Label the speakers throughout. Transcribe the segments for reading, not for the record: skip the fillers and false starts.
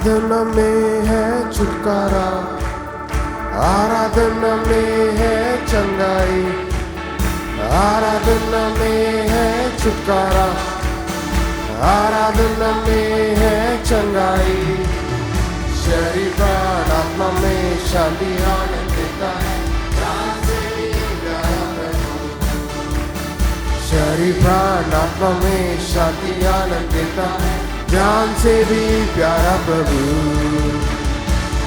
Speaker 1: आराधना में है छुटकारा, आराधना में है चंगाई, आराधना में है छुटकारा, आराधना में है चंगाई। शरीर प्राण आत्मा में शांति आनंद देता है, जान से भी प्यारा प्रभु। शरीर प्राण आत्मा में शांति आनंद देता है, जान से भी प्यारा प्रभु।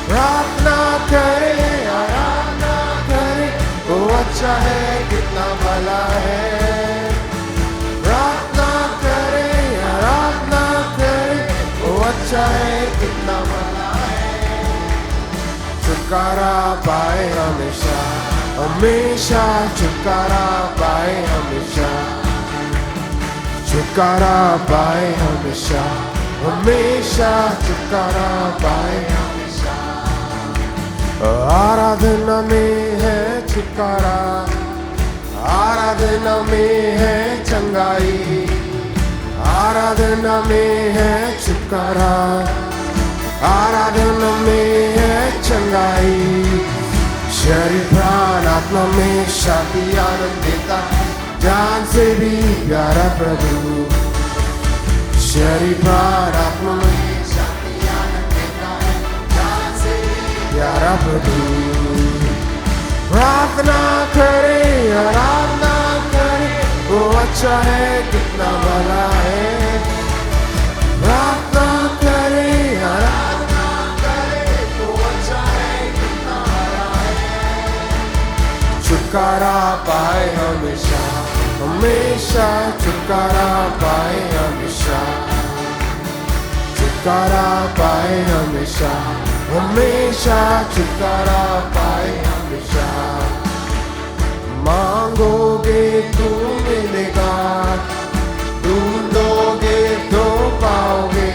Speaker 1: प्रार्थना करे, आराधना करे, वो अच्छा है, कितना भला है। प्रार्थना करे, आराधना करे, वो अच्छा है, कितना भला है। छुटकारा पाए हमेशा, हमेशा छुटकारा पाए हमेशा, छुटकारा पाए हमेशा, हमेशा छुटकारा पाए हमेशा। आराधना में है छुटकारा, आराधना में है चंगाई, आराधना में है छुटकारा, आराधना में है चंगाई। शरीर प्राण आत्मा में शांति आनंद देता है, जान से भी प्यारा प्रभु। शरीर प्राण आत्मा में शांति आनंद देता है, जान से भी प्यारा प्रभु। प्रार्थना करे, आराधना करे, वो अच्छा है, कितना भला है। प्रार्थना करे, आराधना करे, वो अच्छा है, कितना भला है। छुटकारा पाए हमेशा, हमेशा छुटकारा पाए हमेशा, छुटकारा पाए हमेशा, हमेशा छुटकारा पाए हमेशा। मांगोगे तो मिलेगा, ढूंढोगे तो पाओगे।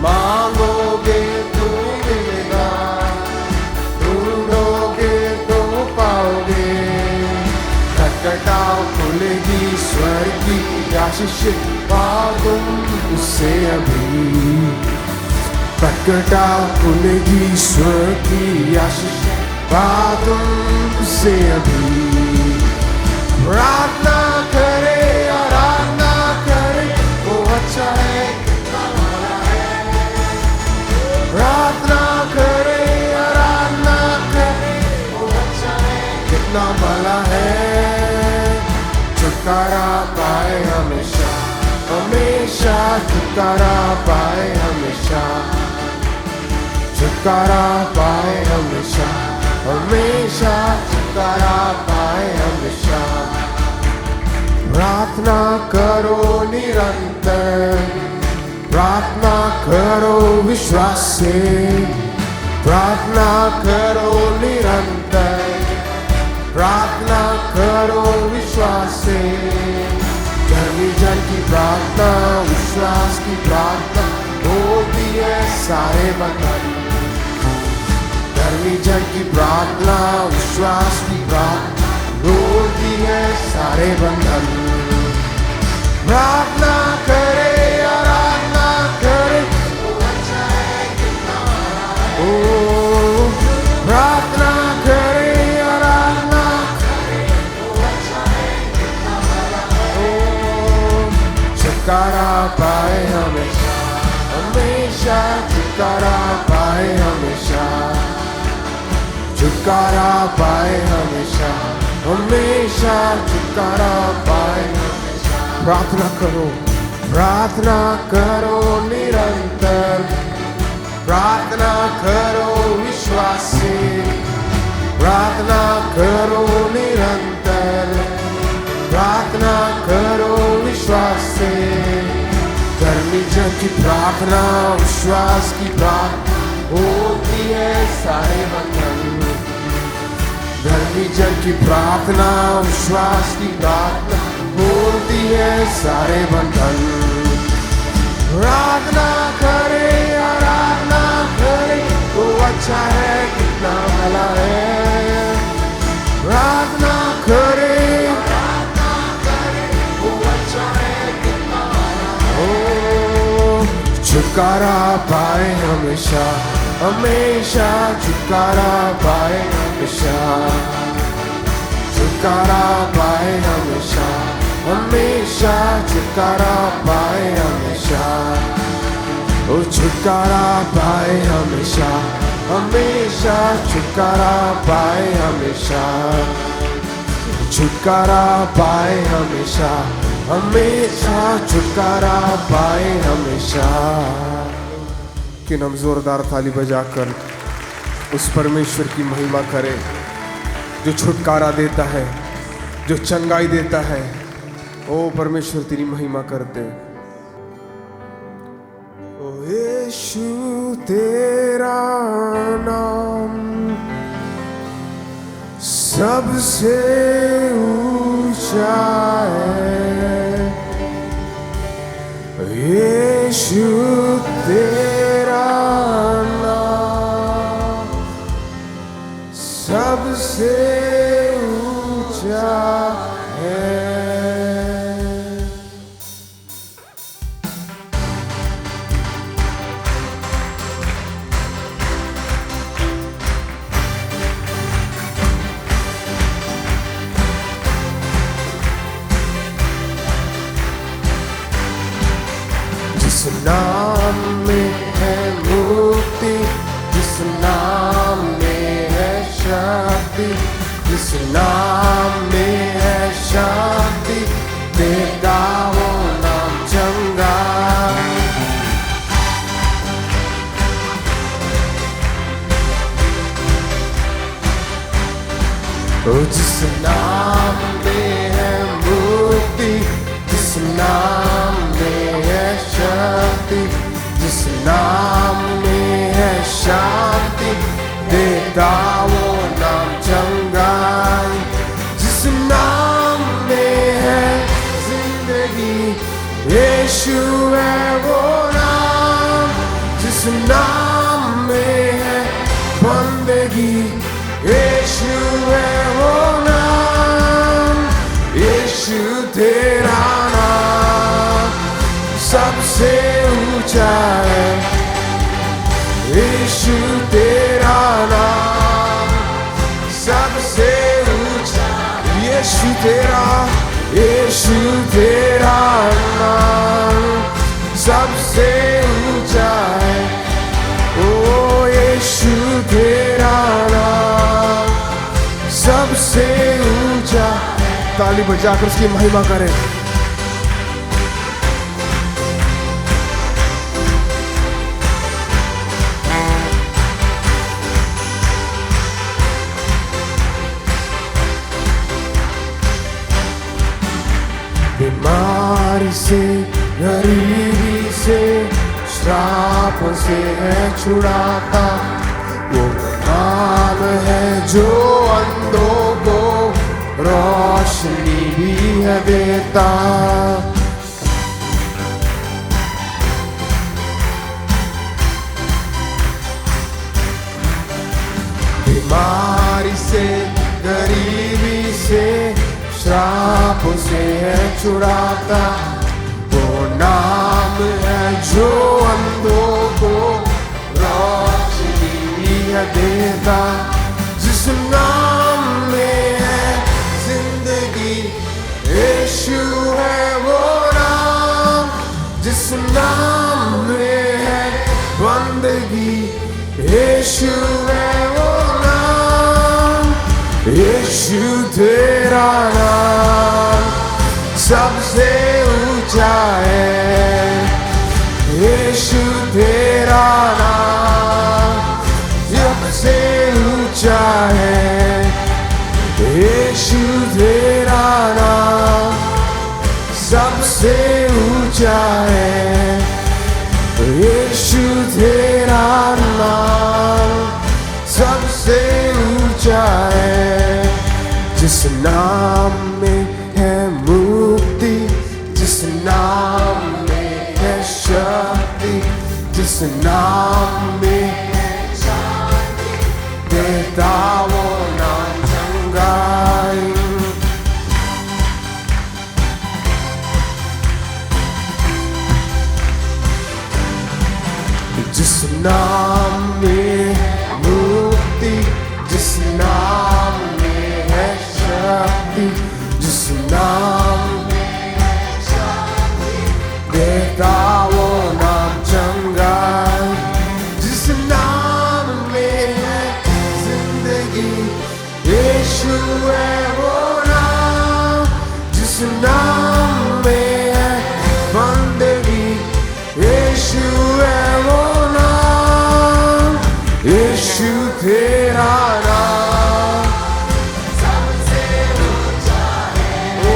Speaker 1: मांगोगे तो मिलेगा, ढूंढोगे तो पाओगे। खटखटाओ खुलेगी स्वर की आशीष, पाओ तुम उससे अभी। खटखटाओ खुलेगी स्वर की आशीष, पाओ तुम उससे अभी। प्रार्थना करे, आराधना करे, वो अच्छा है, कितना भला है। प्रार्थना करे, आराधना करे, वो अच्छा है, कितना भला है। छुटकारा पाए हमेशा, हमेशा छुटकारा पाए हमेशा, छुटकारा पाए हमेशा, हमेशा छुटकारा पाए हमेशा। प्रार्थना करो निरंतर, प्रार्थना करो विश्वास से, प्रार्थना करो निरंतर, प्रार्थना करो विश्वास से। धर्मी जन की प्रार्थना, विश्वास की प्रार्थना होती है सारे बंधन। धर्मी जन की प्रार्थना, विश्वास की प्रार्थना होती है सारे बंधन। प्रार्थना करे, आराधना करे, वो अच्छा है, कितना भला है। ओ प्रार्थना करे, आराधना करे, वो अच्छा है, कितना भला है। ओ छुटकारा पाए हमेशा, हमेशा छुटकारा पाए हमेशा, छुटकारा पाए हमेशा, हमेशा छुटकारा पाए हमेशा। प्रार्थना करो, प्रार्थना करो निरंतर, प्रार्थना करो विश्वास से, प्रार्थना करो निरंतर, प्रार्थना करो विश्वास से। धर्मी जन की प्रार्थना, विश्वास की प्रार्थना होती है सारे बंधन। धर्मी जन की प्रार्थना, विश्वास की प्रार्थना होती है सारे बंधन। प्रार्थना करे, आराधना करे, वो अच्छा है, कितना भला है। प्रार्थना करे, आराधना करे, वो अच्छा है, कितना भला है। छुटकारा पाए हमेशा, हमेशा छुटकारा पाए हमेशा, छुटकारा पाए हमेशा, हमेशा छुटकारा पाए हमेशा, ओ छुटकारा पाए हमेशा, हमेशा छुटकारा पाए हमेशा, छुटकारा पाए हमेशा, हमेशा छुटकारा पाए हमेशा। कि हम जोरदार ताली बजाकर उस परमेश्वर की महिमा करें जो छुटकारा देता है, जो चंगाई देता है। ओ परमेश्वर तेरी महिमा करते। ओ यीशु तेरा नाम सबसे ऊंचा है, यीशु तेरा नाम सबसे ऊंचा है। जिस नाम में है मुक्ति, जिस नाम में है शक्ति, जिस नाम में है शांति, देगा वो नाम चंगा। जिस नाम में है मुक्ति, जिस नाम में है शक्ति, जिस नाम में है शांति, देता वो नाम चंगाई। जिस नाम में है जिंदगी, यीशु है वो नाम। जिस नाम में है बंदगी, यीशु है वो नाम। यीशु तेरा नाम सबसे ऊंचा है, यीशु तेरा नाम सबसे ऊंचा। यीशु तेरा नाम सबसे ऊंचा है। ओ यीशु तेरा नाम सबसे ऊंचा। ताली बजाकर उसकी महिमा करें। बीमारी से, गरीबी से, श्राप से है छुड़ाता। वो नाम है जो अंधों को रोशनी भी है देता। बीमारी से, गरीबी से, श्राप से है छुड़ाता। वो नाम है जो अंधों को रोशनी है देता। जिस नाम में है जिंदगी, यीशु है वो नाम। जिस नाम में है बंदगी, यीशु है वो नाम। यीशु तेरा नाम सबसे ऊंचा है, यीशु तेरा नाम सबसे ऊंचा है। यीशु तेरा नाम सबसे ऊंचा है, यीशु तेरा नाम सबसे ऊंचा है। जिस नाम में है मुक्ति, जिस नाम में है शक्ति, जिस नाम में है शांति, देता वो नाम चंगाई। नाम में मुक्ति, जिस नाम में है शक्ति, जिस नाम में है शक्ति, देता वो नाम चंगा, जिस नाम में है जिंदगी, यीशु है वो नाम, जिस नाम में है बंदगी, यीशु है वो नाम, यीशु तेरा नाम सबसे ऊंचा है। ओ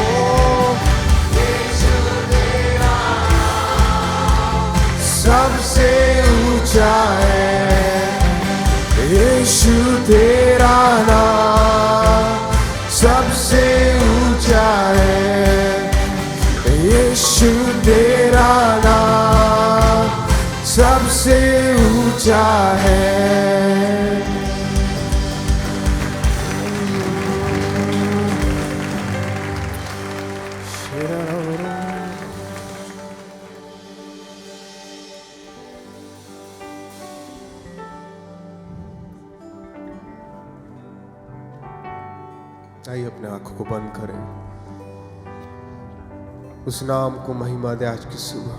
Speaker 1: यीशु तेरा नाम सबसे ऊंचा है, यीशु तेरा नाम सबसे ऊंचा है, यीशु तेरा नाम सबसे ऊंचा है। आइए अपने आंखों को बंद करें, उस नाम को महिमा दे आज की सुबह।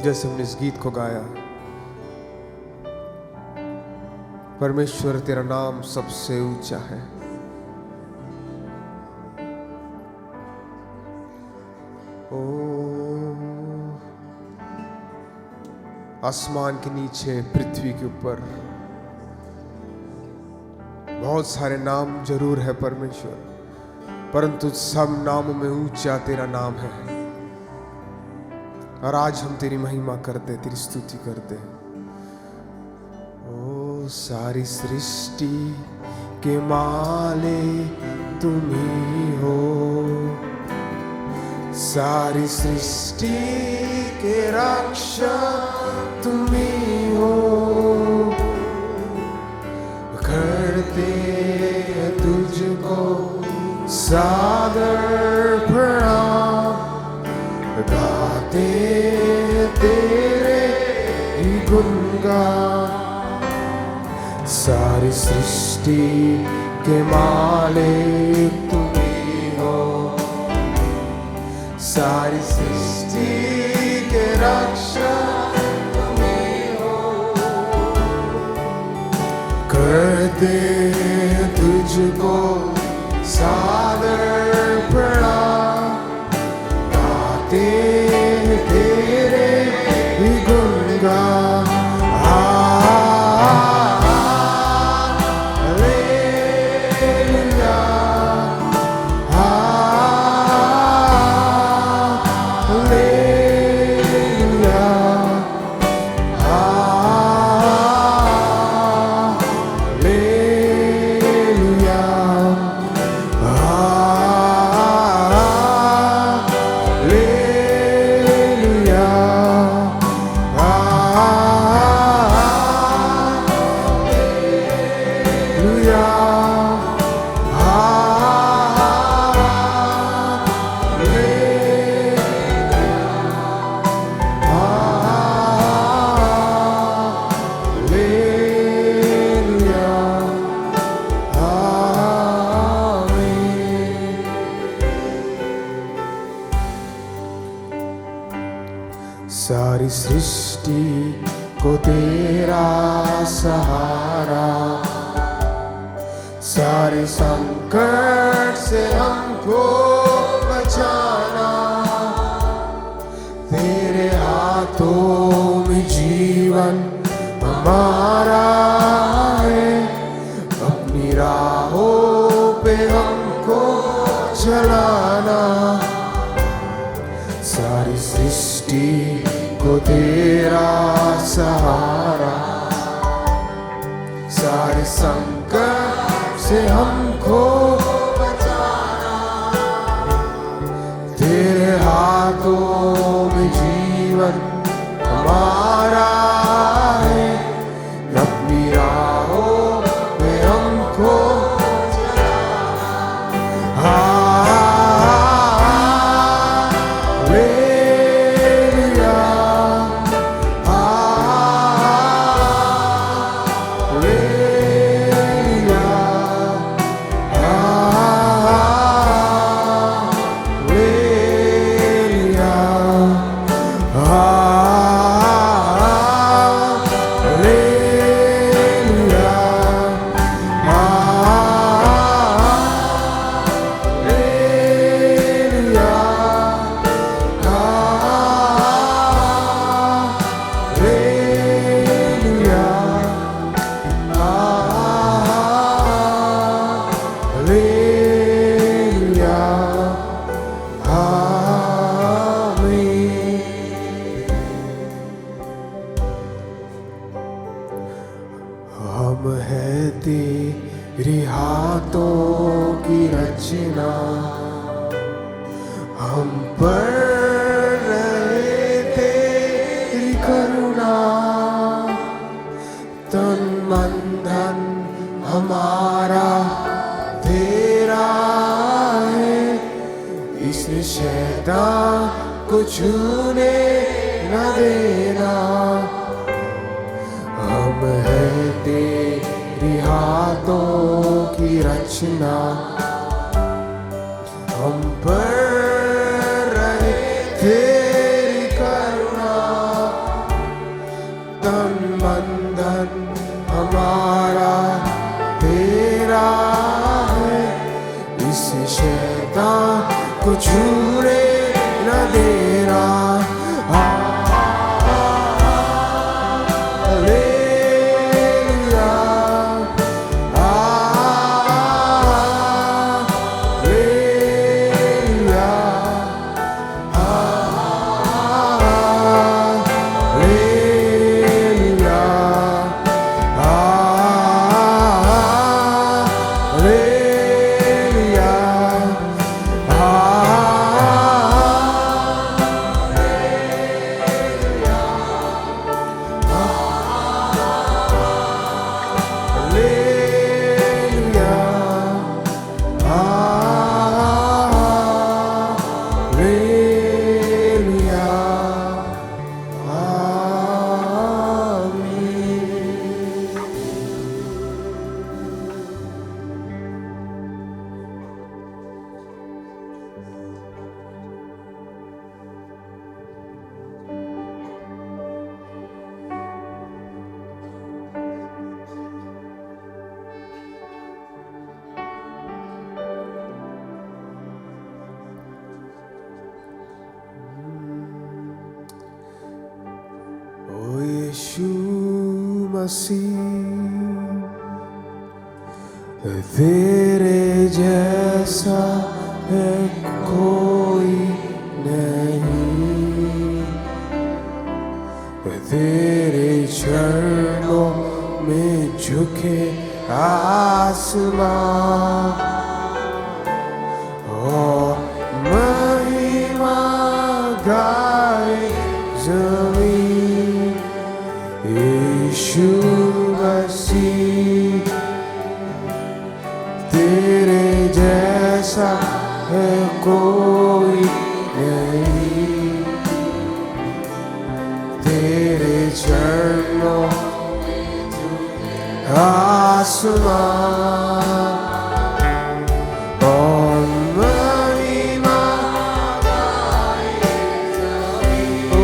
Speaker 1: जैसे हमने इस गीत को गाया, परमेश्वर तेरा नाम सबसे ऊंचा है। ओ आसमान के नीचे, पृथ्वी के ऊपर बहुत सारे नाम जरूर है परमेश्वर, परंतु सब नामों में ऊंचा तेरा नाम है। और आज हम तेरी महिमा करते, तेरी स्तुति करते। ओ सारी सृष्टि के मालिक तुम ही हो, सारी सृष्टि के रक्षक तुम ही हो, करते तुझको सादर प्रणाम, गाते तेरे ही गुणगान। सारी सृष्टि के मालिक तुम ही हो, सारी सृष्टि के रक्षक तुम ही हो, करते तुझको सादर प्रणाम, गाते तेरे ही गुणगान। हालेलुया, हालेलुया, सारी सृष्टि को तेरा सहारा, सारे संकट से हमको बचाना, तेरे हाथों में जीवन हमारा है, अपनी राहों पे हमको चलाना। सारी सृष्टि को तेरा सहारा, सारे संकट से हमको बचाना, तेरे हाथों में जीवन हमारा है, अपनी राहों में हमको चलाना। हालेलुया, हालेलुया, की रचना हम पर रहे तेरी करुणा तन मन धन हमारा तेरा है इसलिए शैतान को छूने न देना हम है तेरी हाथों की रचना हम पर रहे तेरी करुणा तन मन धन हमारा तेरा है इस शैतान को छूने न देना तेरे जैसा है कोई नहीं तेरे चरणों में झुके आसमां और महिमा गाए ज़मीन यीशु मसीह तेरे जैसा है कोई नहीं तेरे चरणों आसमां और महिमा ओ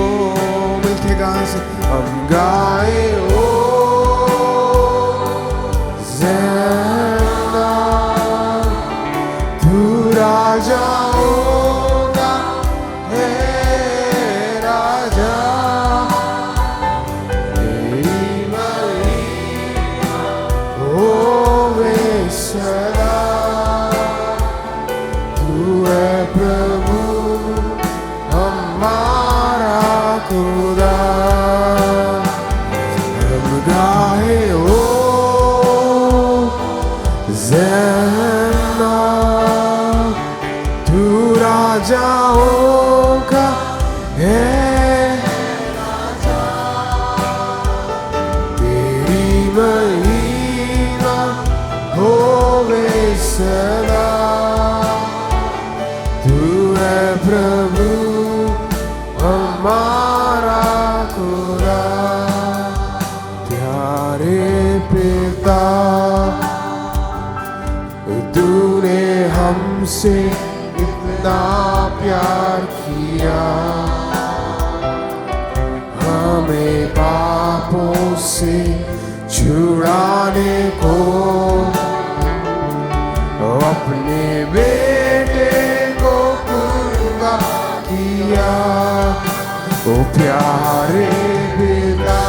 Speaker 1: मिलके गाएं से हम गाए राजाओं है राजा तेरी महिमा होवे सदा तू है प्रभु हमारा खुदा हम गाए ओ ज़हना राजाओं का है राजा तेरी महिमा होवे सदा तू है प्रभु हमारा खुदा प्यारे पिता तूने हमसे इतना प्यार किया हमें पापों से छुड़ाने को अपने बेटे को कुर्बान किया ओ प्यारे पिता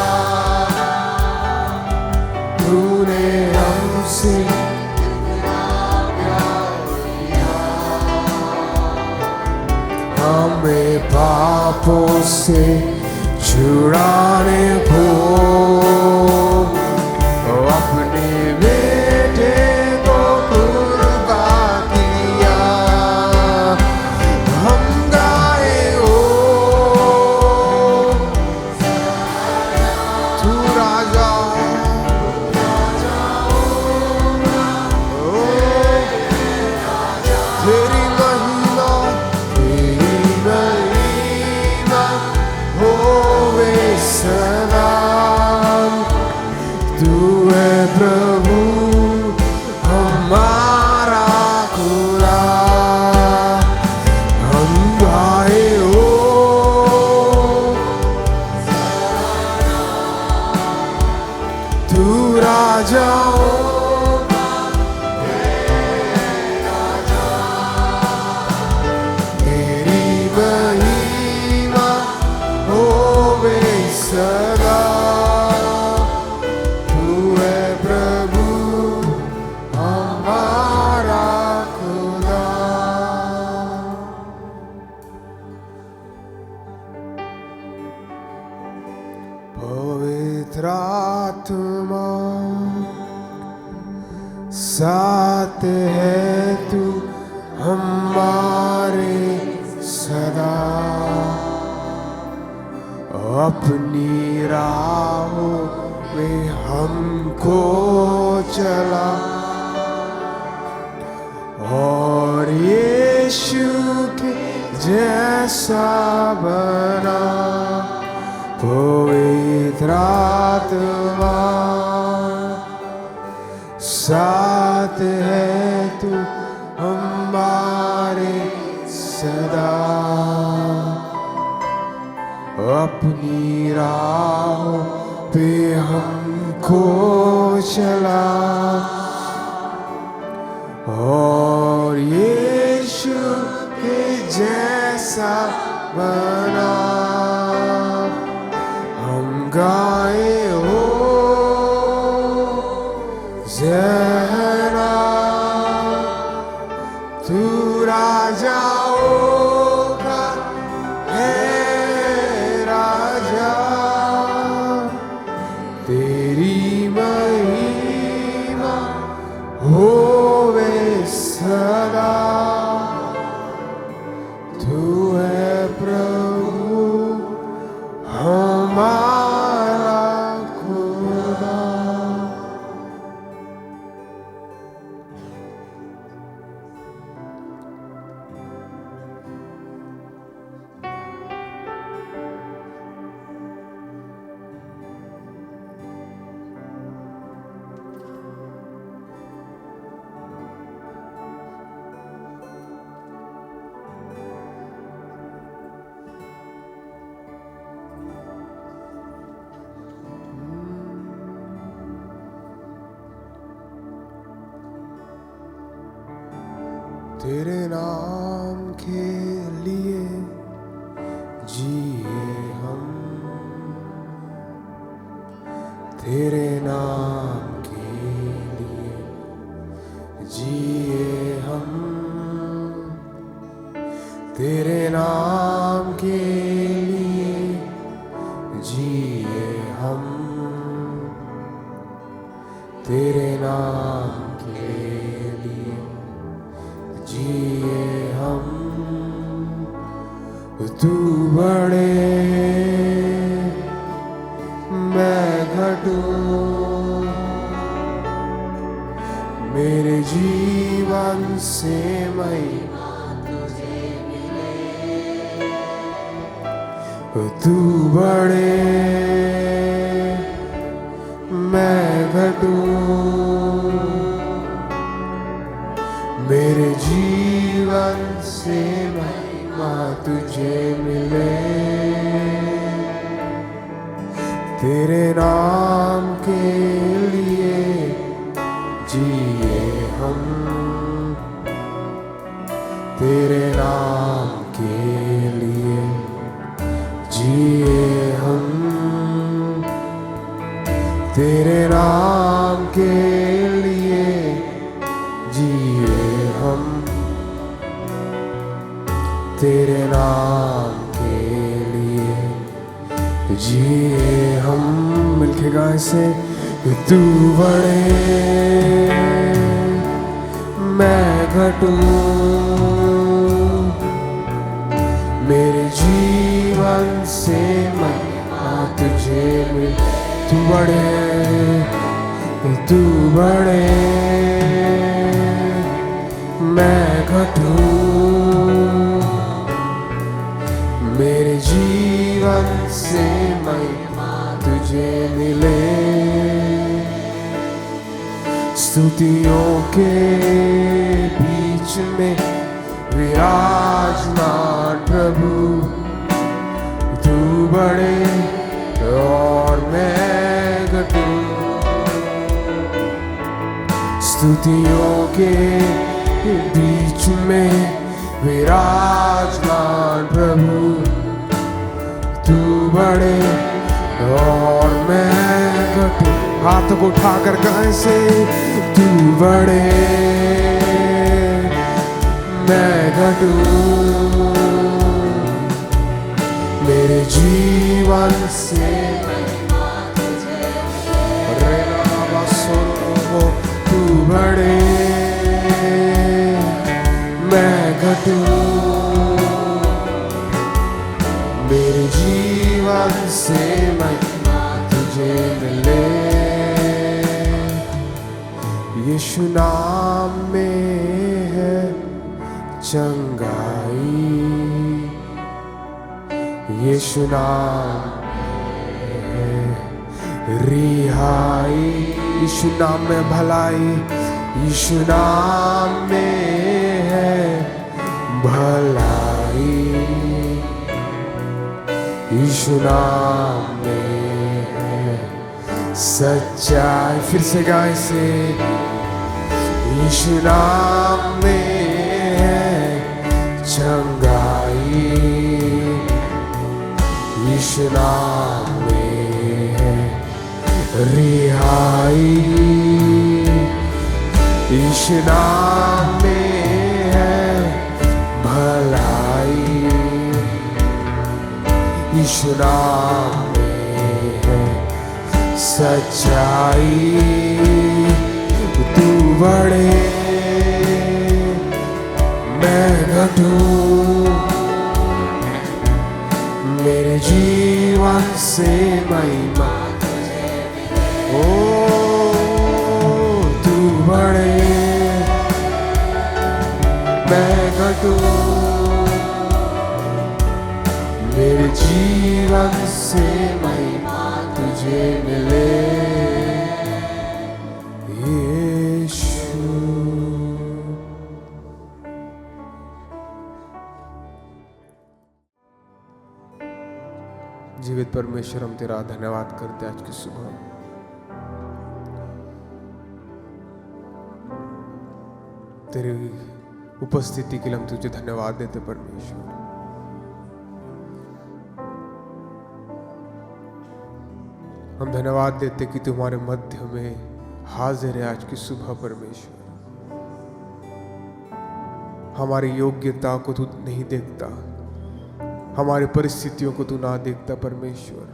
Speaker 1: तूने हमसे हमें पापों से छुड़ाने को अपने बेटे को आत्मा साथ है तू हमारे सदा, अपनी राहों में हमको चला, और यीशु के जैसा बना। पवित्र आत्मा साथ है तू हमारे सदा, अपनी राहों पे हमको चला, और यीशु के जैसा बना। हम गाए हो ज़हरा, तू राजाओं का है राजा, तेरी महिमा होवे सदा। तू है प्रभु हमारा खुदा। तेरे नाम के लिए जिए हम, तेरे नाम के लिए जिए हम, तेरे नाम के लिए जिए हम, तेरे नाम के लिए जिए हम। तू बढ़े मैं घटूं, मेरे जीवन से महिमा तुझे मिले। तू बढ़े मैं घटूं, मेरे जीवन से महिमा तुझे मिले। तेरे नाम के लिए जिए हम, तेरे नाम के लिए जिए हम, तेरे नाम के लिए जिए हम, तेरे नाम के लिए जिए हम। मिलके गाएं से, तू बढ़े मैं घटूं, मेरे जीवन से महिमा तुझे मिले। तू बढ़े, तू बढ़े मैं घटूं, मेरे जीवन से महिमा तुझे मिले। स्तुतियों के बीच में विराजमान प्रभु, तू बढ़े और मैं घटूं। स्तुतियों के बीच में विराजमान प्रभु, तू बढ़े और मैं घटूं। हाथ को उठाकर कैसे, तू बढ़े मैं घटूं, मेरे जीवन से महिमा तुझे बढ़े मैं घटूं, मेरे जीवन से महिमा तुझे मिले। यीशु नाम में है चंगाई, यीशु नाम में है रिहाई, यीशु नाम में भलाई, यीशु नाम में है भलाई, यीशु नाम में है सच्चाई। फिर से गाएं से, यीशु नाम में है चंगाई, यीशु नाम में है रिहाई, यीशु नाम में है भलाई, यीशु नाम में है सच्चाई। तू बढ़े मैं घटूं, मेरे जीवन से महिमा ओ तू बढ़े मैं घटूं, मेरे जीवन से महिमा तुझे मिले। जीवित परमेश्वर, हम तेरा धन्यवाद करते आज की सुबह। तेरी उपस्थिति के लिए हम तुझे धन्यवाद देते परमेश्वर। हम धन्यवाद देते कि तुम्हारे मध्य में हाजिर है आज की सुबह परमेश्वर। हमारी योग्यता को तू नहीं देखता, हमारी परिस्थितियों को तू ना देखता परमेश्वर।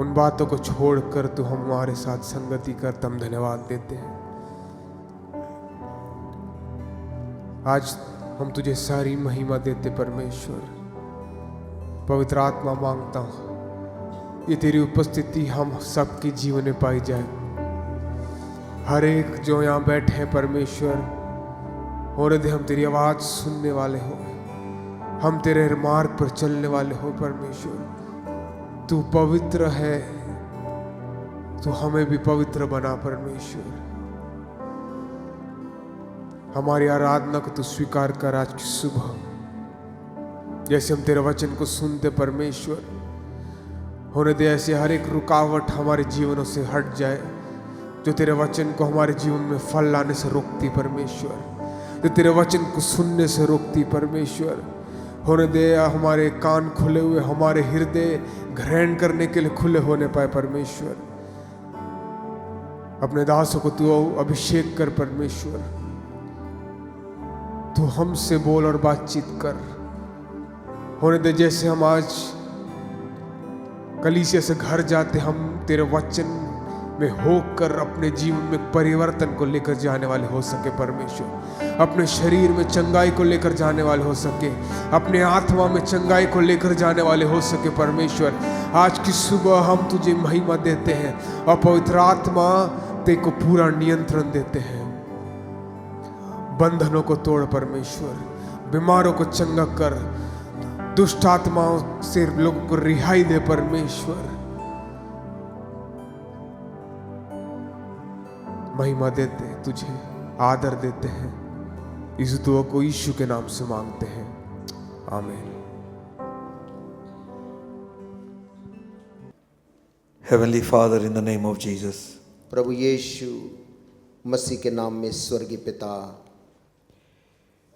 Speaker 1: उन बातों को छोड़कर तू हमारे साथ संगति करता, हम धन्यवाद देते हैं। आज हम तुझे सारी महिमा देते परमेश्वर। पवित्र आत्मा मांगता हूं ये तेरी उपस्थिति हम सबके जीवन में पाई जाए। हर एक जो यहाँ बैठे हैं परमेश्वर, और यदि हम तेरी आवाज सुनने वाले हो, हम तेरे मार्ग पर चलने वाले हो परमेश्वर। तू पवित्र है, तू हमें भी पवित्र बना परमेश्वर। हमारी आराधना को तू स्वीकार कर आज की सुबह। जैसे हम तेरे वचन को सुनते परमेश्वर, होने दे ऐसे हर एक रुकावट हमारे जीवनों से हट जाए, जो तेरे वचन को हमारे जीवन में फल लाने से रोकती परमेश्वर, जो तेरे वचन को सुनने से रोकती परमेश्वर। होने दे हमारे कान खुले हुए, हमारे हृदय ग्रहण करने के लिए खुले होने पाए परमेश्वर। अपने दासों को तू अभिषेक कर परमेश्वर। तू हमसे बोल और बातचीत कर। होने दे जैसे हम आज कलीसिया से घर जाते, हम तेरे वचन में होकर अपने जीवन में परिवर्तन को लेकर जाने वाले हो सके परमेश्वर। अपने शरीर में चंगाई को लेकर जाने वाले हो सके, अपने आत्मा में चंगाई को लेकर जाने वाले हो सके परमेश्वर। आज की सुबह हम तुझे महिमा देते हैं और पवित्र आत्मा तेरे को पूरा नियंत्रण देते हैं। बंधनों को तोड़ परमेश्वर, बीमारों को चंगा कर, दुष्ट आत्माओं से लोगों को रिहाई दे परमेश्वर। महिमा देते हैं तुझे, आदर देते हैं। इस दुआ को यीशु के नाम से मांगते हैं, आमीन।
Speaker 2: Heavenly Father, in the name of Jesus,
Speaker 3: प्रभु यीशु मसीह के नाम में स्वर्गीय पिता,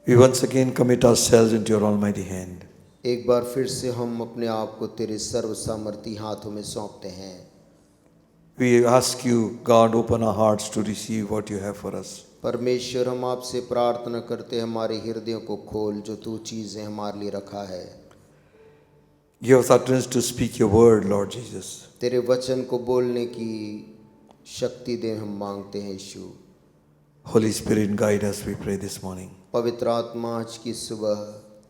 Speaker 2: we once again commit ourselves into your almighty hand.
Speaker 3: एक बार फिर से हम अपने आप को तेरे सर्व सामर्थी हाथों में सौंपते हैं।
Speaker 2: We ask you, God, open our hearts to receive what you have for us.
Speaker 3: परमेश्वर, हम आपसे प्रार्थना करते हैं, हमारे हृदयों को खोल, जो तू चीज़ें हमारे लिए रखा है।
Speaker 2: Give us utterance to speak your word, Lord Jesus.
Speaker 3: तेरे वचन को बोलने की शक्ति दे, हम मांगते हैं यीशु।
Speaker 2: Holy Spirit, guide us, we pray this morning.
Speaker 3: पवित्र आत्मा, आज की सुबह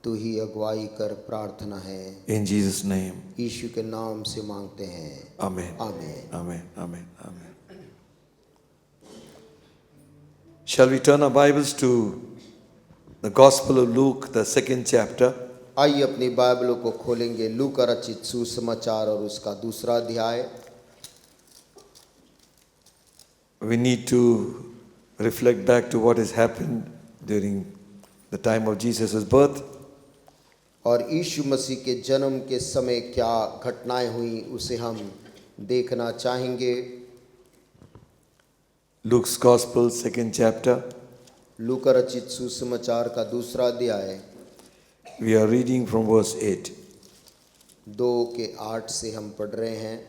Speaker 3: तू ही अगुवाई कर, प्रार्थना है
Speaker 2: In Jesus' name.
Speaker 3: यीशु के नाम से मांगते हैं,
Speaker 2: Amen.
Speaker 3: आमीन।
Speaker 2: Amen. Amen. Amen. Shall we turn our Bibles to the Gospel of Luke, the 2nd chapter?
Speaker 3: आइए अपनी बाइबलों को खोलेंगे लूका रचित सुसमाचार और उसका दूसरा अध्याय।
Speaker 2: We need to reflect back to what has happened during the time of Jesus' birth.
Speaker 3: और यीशु मसीह के जन्म के समय क्या घटनाएं हुई उसे हम देखना चाहेंगे।
Speaker 2: Luke's Gospel, 2nd chapter.
Speaker 3: लूका रचित सुसमाचार का दूसरा अध्याय,
Speaker 2: We are reading from verse 8.
Speaker 3: 2:8 से हम पढ़ रहे हैं।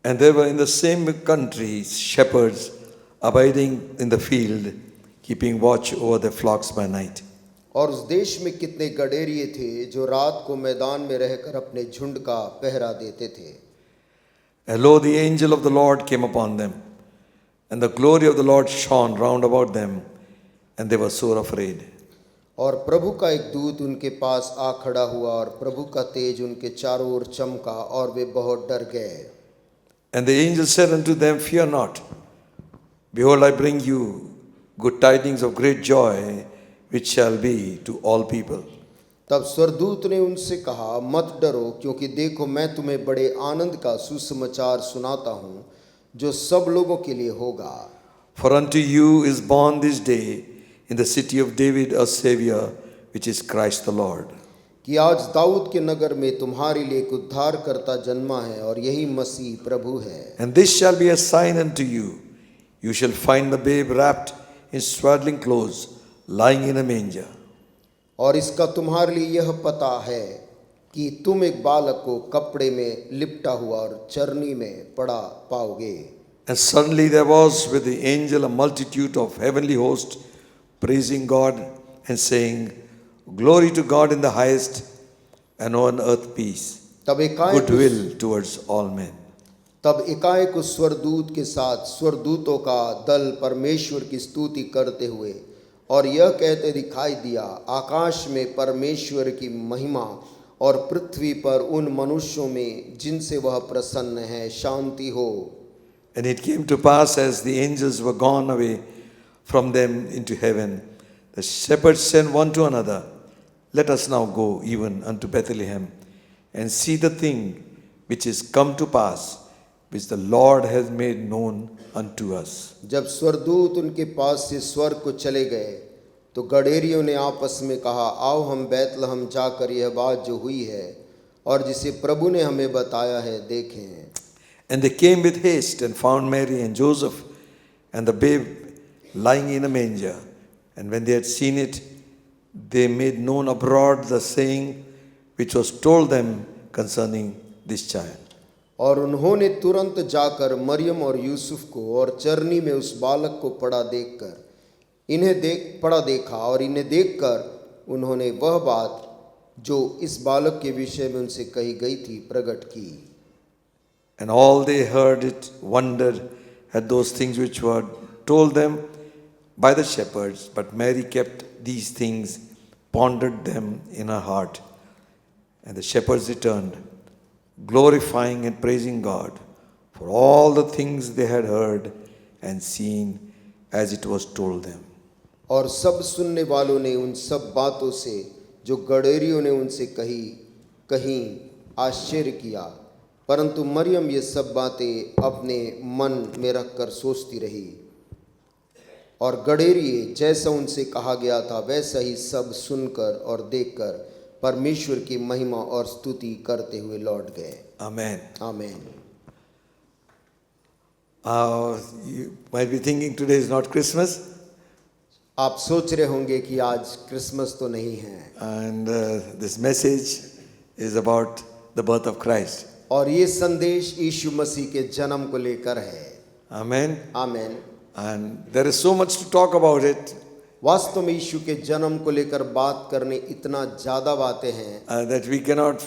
Speaker 2: And there were in the same country shepherds abiding in the field, keeping watch over their flocks by night.
Speaker 3: और उस देश में कितने गडेरिये थे जो रात को मैदान में रहकर अपने झुंड का पहरा देते थे।
Speaker 2: And lo, the angel of the Lord came upon them, and the glory of the Lord shone round about them, and they were sore afraid.
Speaker 3: और प्रभु का एक दूत उनके पास आ खड़ा हुआ और प्रभु का तेज उनके चारों ओर चमका और वे बहुत डर गए।
Speaker 2: And the angel said unto them, Fear not. Behold, I bring you good tidings of great joy, which shall be to all people.
Speaker 3: तब स्वर्गदूत ने उनसे कहा, मत डरो, क्योंकि देखो मैं तुम्हें बड़े आनंद का सुसमाचार सुनाता हूँ जो सब लोगों के लिए होगा।
Speaker 2: For unto you is born this day in the city of David a Savior, which is Christ the Lord.
Speaker 3: कि आज दाऊद के नगर में तुम्हारे लिए एक उद्धारकर्ता जन्मा है और यही मसीह प्रभु है।
Speaker 2: And this shall be a sign unto you. You shall find the babe wrapped in swaddling clothes, lying in a manger.
Speaker 3: और इसका तुम्हारे लिए यह पता है कि तुम एक बालक को कपड़े में लिपटा हुआ और चरनी में पड़ा पाओगे।
Speaker 2: And suddenly there was with the angel a multitude of heavenly hosts, praising God and saying, Glory to God in the highest, and on earth peace,
Speaker 3: तब एकाएक
Speaker 2: goodwill towards all men.
Speaker 3: तब एकाएक उस स्वरदूत के साथ स्वरदूतों का दल परमेश्वर की स्तुति करते हुए और यह कहते दिखाई दिया, आकाश में परमेश्वर की महिमा और पृथ्वी पर उन मनुष्यों में जिनसे वह प्रसन्न है शांति हो।
Speaker 2: And it came to pass, as the angels were gone away from them into heaven, the shepherds said one to another, Let us now go even unto Bethlehem, and see the thing which is come to pass, which the Lord has made known unto us.
Speaker 3: जब स्वर्गदूत उनके पास से स्वर्ग को चले गए तो गडेरियों ने आपस में कहा, आओ हम बैतलहम जाकर यह बात जो हुई है और जिसे प्रभु ने हमें बताया है देखें।
Speaker 2: And they came with haste and found Mary and Joseph and the babe lying in a manger. And when they had seen it, they made known abroad the saying which was told them concerning this child.
Speaker 3: और उन्होंने तुरंत जाकर मरियम और यूसुफ को और चरनी में उस बालक को पड़ा देखा और इन्हें देखकर उन्होंने वह बात जो इस बालक के विषय में उनसे कही गई थी प्रकट की।
Speaker 2: And all they heard it wondered at those things which were told them by the shepherds. But Mary kept these things, pondered them in her heart. And the shepherds returned, glorifying and praising God for all the things they had heard and seen as it was told them.
Speaker 3: और सब सुनने वालों ने उन सब बातों से जो गडेरियों ने उनसे कहीं आश्चर्य किया, परंतु मरियम ये सब बातें अपने मन में रखकर सोचती रही। और गडेरिये जैसा उनसे कहा गया था वैसा ही सब सुनकर और देखकर परमेश्वर की महिमा और स्तुति करते हुए लौट गए।
Speaker 2: Amen.
Speaker 3: आमीन।
Speaker 2: You might be thinking today is not Christmas.
Speaker 3: आप सोच रहे होंगे कि आज क्रिसमस तो नहीं है।
Speaker 2: And this message is about the birth of Christ.
Speaker 3: और ये संदेश यीशु मसीह के जन्म को लेकर है।
Speaker 2: Amen.
Speaker 3: Amen.
Speaker 2: And there is so much to talk about it
Speaker 3: वास्तव में यीशु के जन्म को लेकर बात करने इतना ज्यादा बातें हैं
Speaker 2: that we cannot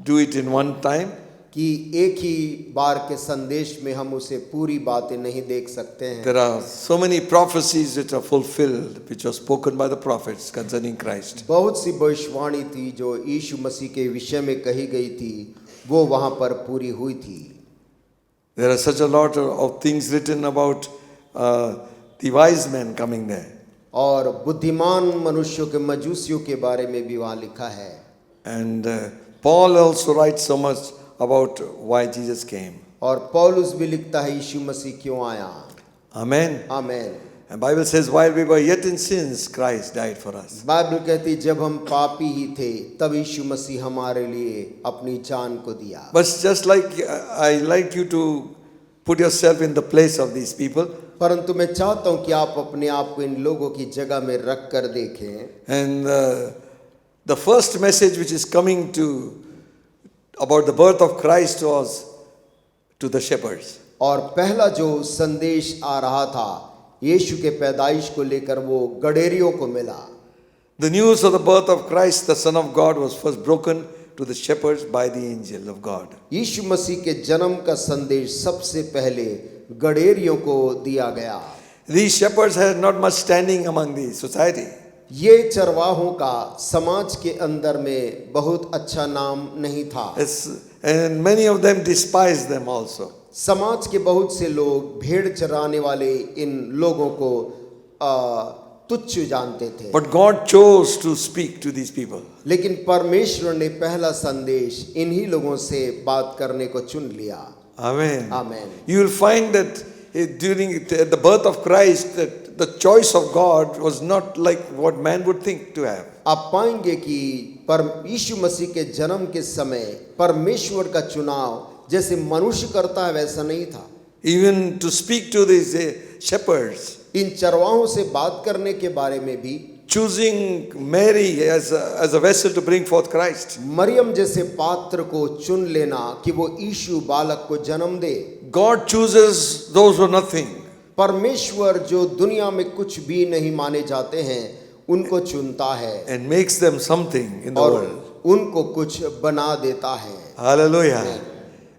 Speaker 2: do it in one time.
Speaker 3: कि एक ही बार के संदेश में हम उसे पूरी बातें नहीं देख सकते हैं।
Speaker 2: There are so many prophecies which are fulfilled, which were spoken by the prophets concerning Christ.
Speaker 3: बहुत सी भविष्यवाणी थी जो यीशु मसीह के विषय में कही गई थी, वो वहां पर पूरी हुई थी।
Speaker 2: There are such a lot of things written about the wise men coming there.
Speaker 3: और बुद्धिमान मनुष्यों के मजूसियों के बारे में भी वहां लिखा है।
Speaker 2: And Paul also writes so much about why Jesus came.
Speaker 3: और पौलुस भी लिखता है यीशु मसीह क्यों आया।
Speaker 2: Amen.
Speaker 3: Amen.
Speaker 2: And Bible says, while we were yet in sins, Christ died for us.
Speaker 3: Bible कहती जब हम पापी ही थे तब यीशु मसीह हमारे लिए अपनी जान को दिया।
Speaker 2: But just like I like you to put yourself in the place of these people.
Speaker 3: परंतु मैं चाहता हूं कि आप अपने आप को इन लोगों की जगह में रख कर देखें।
Speaker 2: And the first message which is coming to about the birth of Christ was to the shepherds.
Speaker 3: और पहला जो संदेश आ रहा था यीशु के पैदाइश को लेकर वो गडेरियों को मिला।
Speaker 2: The news of the birth of Christ, the Son of God, was first broken to the shepherds by the angel of God.
Speaker 3: यीशु मसीह के जन्म का संदेश सबसे पहले गडेरियों को दिया गया।
Speaker 2: These shepherds had not much standing among the society.
Speaker 3: ये चरवाहों का समाज के अंदर में बहुत अच्छा नाम नहीं था।
Speaker 2: And many of them despised them also.
Speaker 3: समाज के बहुत से लोग भेड़ चराने वाले इन लोगों को तुच्छ जानते थे।
Speaker 2: But God chose to speak to these people.
Speaker 3: लेकिन परमेश्वर ने पहला संदेश इन्हीं लोगों से बात करने को चुन लिया।
Speaker 2: Amen.
Speaker 3: Amen.
Speaker 2: You will find that during the birth of Christ, that the choice of God was not like what man would think to have.
Speaker 3: आप पाएंगे कि यीशु मसीह के जन्म के समय परमेश्वर का चुनाव जैसे मनुष्य करता है वैसा नहीं था।
Speaker 2: Even to speak to these shepherds,
Speaker 3: इन चरवाहों से बात करने के बारे में भी
Speaker 2: choosing Mary as a vessel to bring forth Christ.
Speaker 3: Maryam जैसे पात्र को चुन लेना कि वो यीशु बालक को जन्म दे।
Speaker 2: God chooses those who are nothing.
Speaker 3: परमेश्वर जो दुनिया में कुछ भी नहीं माने जाते हैं उनको चुनता है
Speaker 2: And makes them something in the
Speaker 3: और
Speaker 2: world.
Speaker 3: उनको कुछ बना देता है।
Speaker 2: Hallelujah.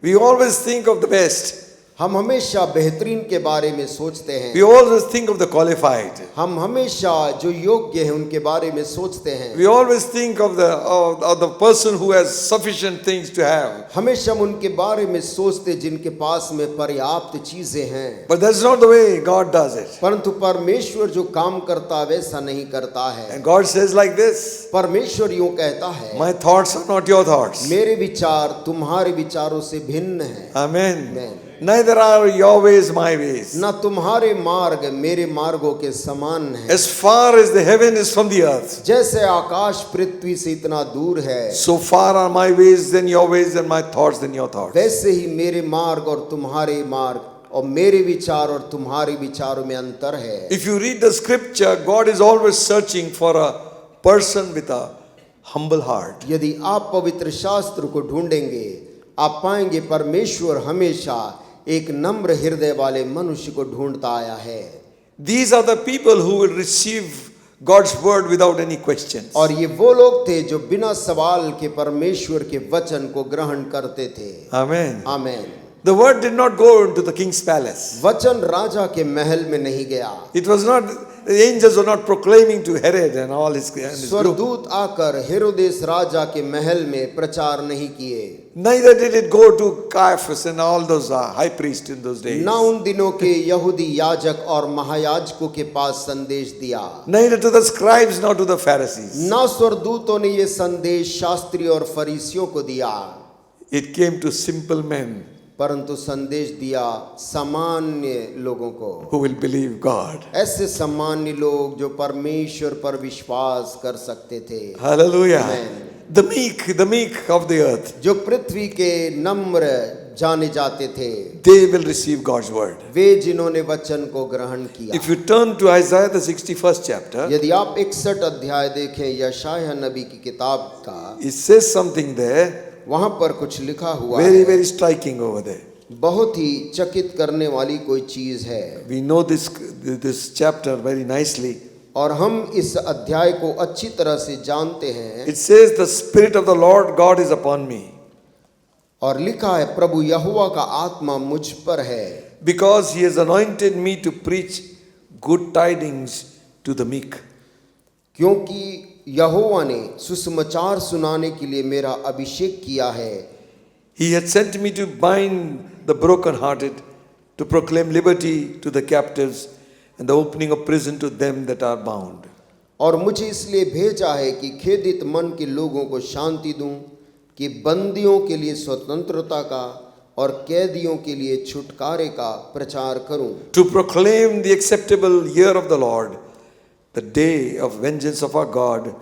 Speaker 2: We always think of the best.
Speaker 3: हम हमेशा बेहतरीन के बारे में सोचते हैं।
Speaker 2: We always think of the qualified.
Speaker 3: हम हमेशा जो योग्य है उनके बारे में सोचते हैं।
Speaker 2: We always think of the person who has sufficient things to have.
Speaker 3: हमेशा हम उनके बारे में सोचते जिनके पास में पर्याप्त चीजें हैं।
Speaker 2: But that's not the way God does it.
Speaker 3: परंतु परमेश्वर जो काम करता है वैसा नहीं करता है।
Speaker 2: And God says like this,
Speaker 3: परमेश्वर यूं कहता है,
Speaker 2: my thoughts are not your thoughts.
Speaker 3: मेरे विचार तुम्हारे विचारों से भिन्न हैं।
Speaker 2: Amen.
Speaker 3: Amen.
Speaker 2: Neither are your ways my ways.
Speaker 3: ना तुम्हारे मार्ग मेरे मार्गों के समान हैं।
Speaker 2: As far as the heaven is from the earth,
Speaker 3: जैसे आकाश पृथ्वी से इतना दूर है,
Speaker 2: so far are my ways than your ways and my thoughts than your thoughts.
Speaker 3: वैसे ही मेरे मार्ग और तुम्हारे मार्ग और मेरे विचार और तुम्हारे विचारों में अंतर है।
Speaker 2: If you read the scripture, God is always searching for a person with a humble heart.
Speaker 3: यदि आप पवित्र शास्त्र को ढूंढेंगे आप पाएंगे परमेश्वर हमेशा एक नम्र हृदय वाले मनुष्य को ढूंढता आया है।
Speaker 2: These are the people who will receive God's word without any questions.
Speaker 3: और ये वो लोग थे जो बिना सवाल के परमेश्वर के वचन को ग्रहण करते थे।
Speaker 2: Amen.
Speaker 3: Amen.
Speaker 2: The word did not go into the king's palace.
Speaker 3: वचन राजा के महल में नहीं गया।
Speaker 2: It was not, the angels were not proclaiming to Herod and all his group.
Speaker 3: स्वर्गदूत आकर हेरोदेस राजा के महल में प्रचार नहीं किए।
Speaker 2: Neither did it go to Caiaphas and all those high priests in those days.
Speaker 3: ना उन दिनों के यहूदी याजक और महायाजकों के पास संदेश दिया।
Speaker 2: Neither to the scribes nor to the Pharisees.
Speaker 3: ना स्वर्गदूतों ने ये संदेश शास्त्री और फरीसियों को दिया।
Speaker 2: It came to simple men
Speaker 3: परंतु संदेश दिया सामान्य लोगों को,
Speaker 2: who will believe God.
Speaker 3: ऐसे सामान्य लोग जो परमेश्वर पर विश्वास कर सकते थे।
Speaker 2: Hallelujah.
Speaker 3: Amen.
Speaker 2: The meek of the earth,
Speaker 3: जो पृथ्वी के नम्र जाने जाते थे,
Speaker 2: they will receive God's word.
Speaker 3: वे जिन्होंने वचन को ग्रहण किया।
Speaker 2: If you turn to Isaiah the 61st chapter,
Speaker 3: यदि आप 61 अध्याय देखें यशायाह नबी की किताब का,
Speaker 2: it says something there.
Speaker 3: वहां पर कुछ लिखा हुआ
Speaker 2: Very,
Speaker 3: है,
Speaker 2: very striking over there.
Speaker 3: बहुत ही चकित करने वाली कोई चीज है।
Speaker 2: We know this chapter very nicely.
Speaker 3: और हम इस अध्याय को अच्छी तरह से जानते हैं।
Speaker 2: It says, the Spirit of the Lord God is upon me,
Speaker 3: और लिखा है, प्रभु यहोवा का आत्मा मुझ पर है,
Speaker 2: because He has anointed me to preach good tidings to the meek.
Speaker 3: क्योंकि यहोवा ने सुसमाचार सुनाने के लिए मेरा अभिषेक किया है।
Speaker 2: He had sent me to bind the brokenhearted, to proclaim liberty to the captives, and the opening of prison to them that are bound.
Speaker 3: और मुझे इसलिए भेजा है कि खेदित मन के लोगों को शांति दूं, कि बंदियों के लिए स्वतंत्रता का और कैदियों के लिए छुटकारे का प्रचार करूं।
Speaker 2: To proclaim the acceptable year of the Lord, the day of vengeance of our God,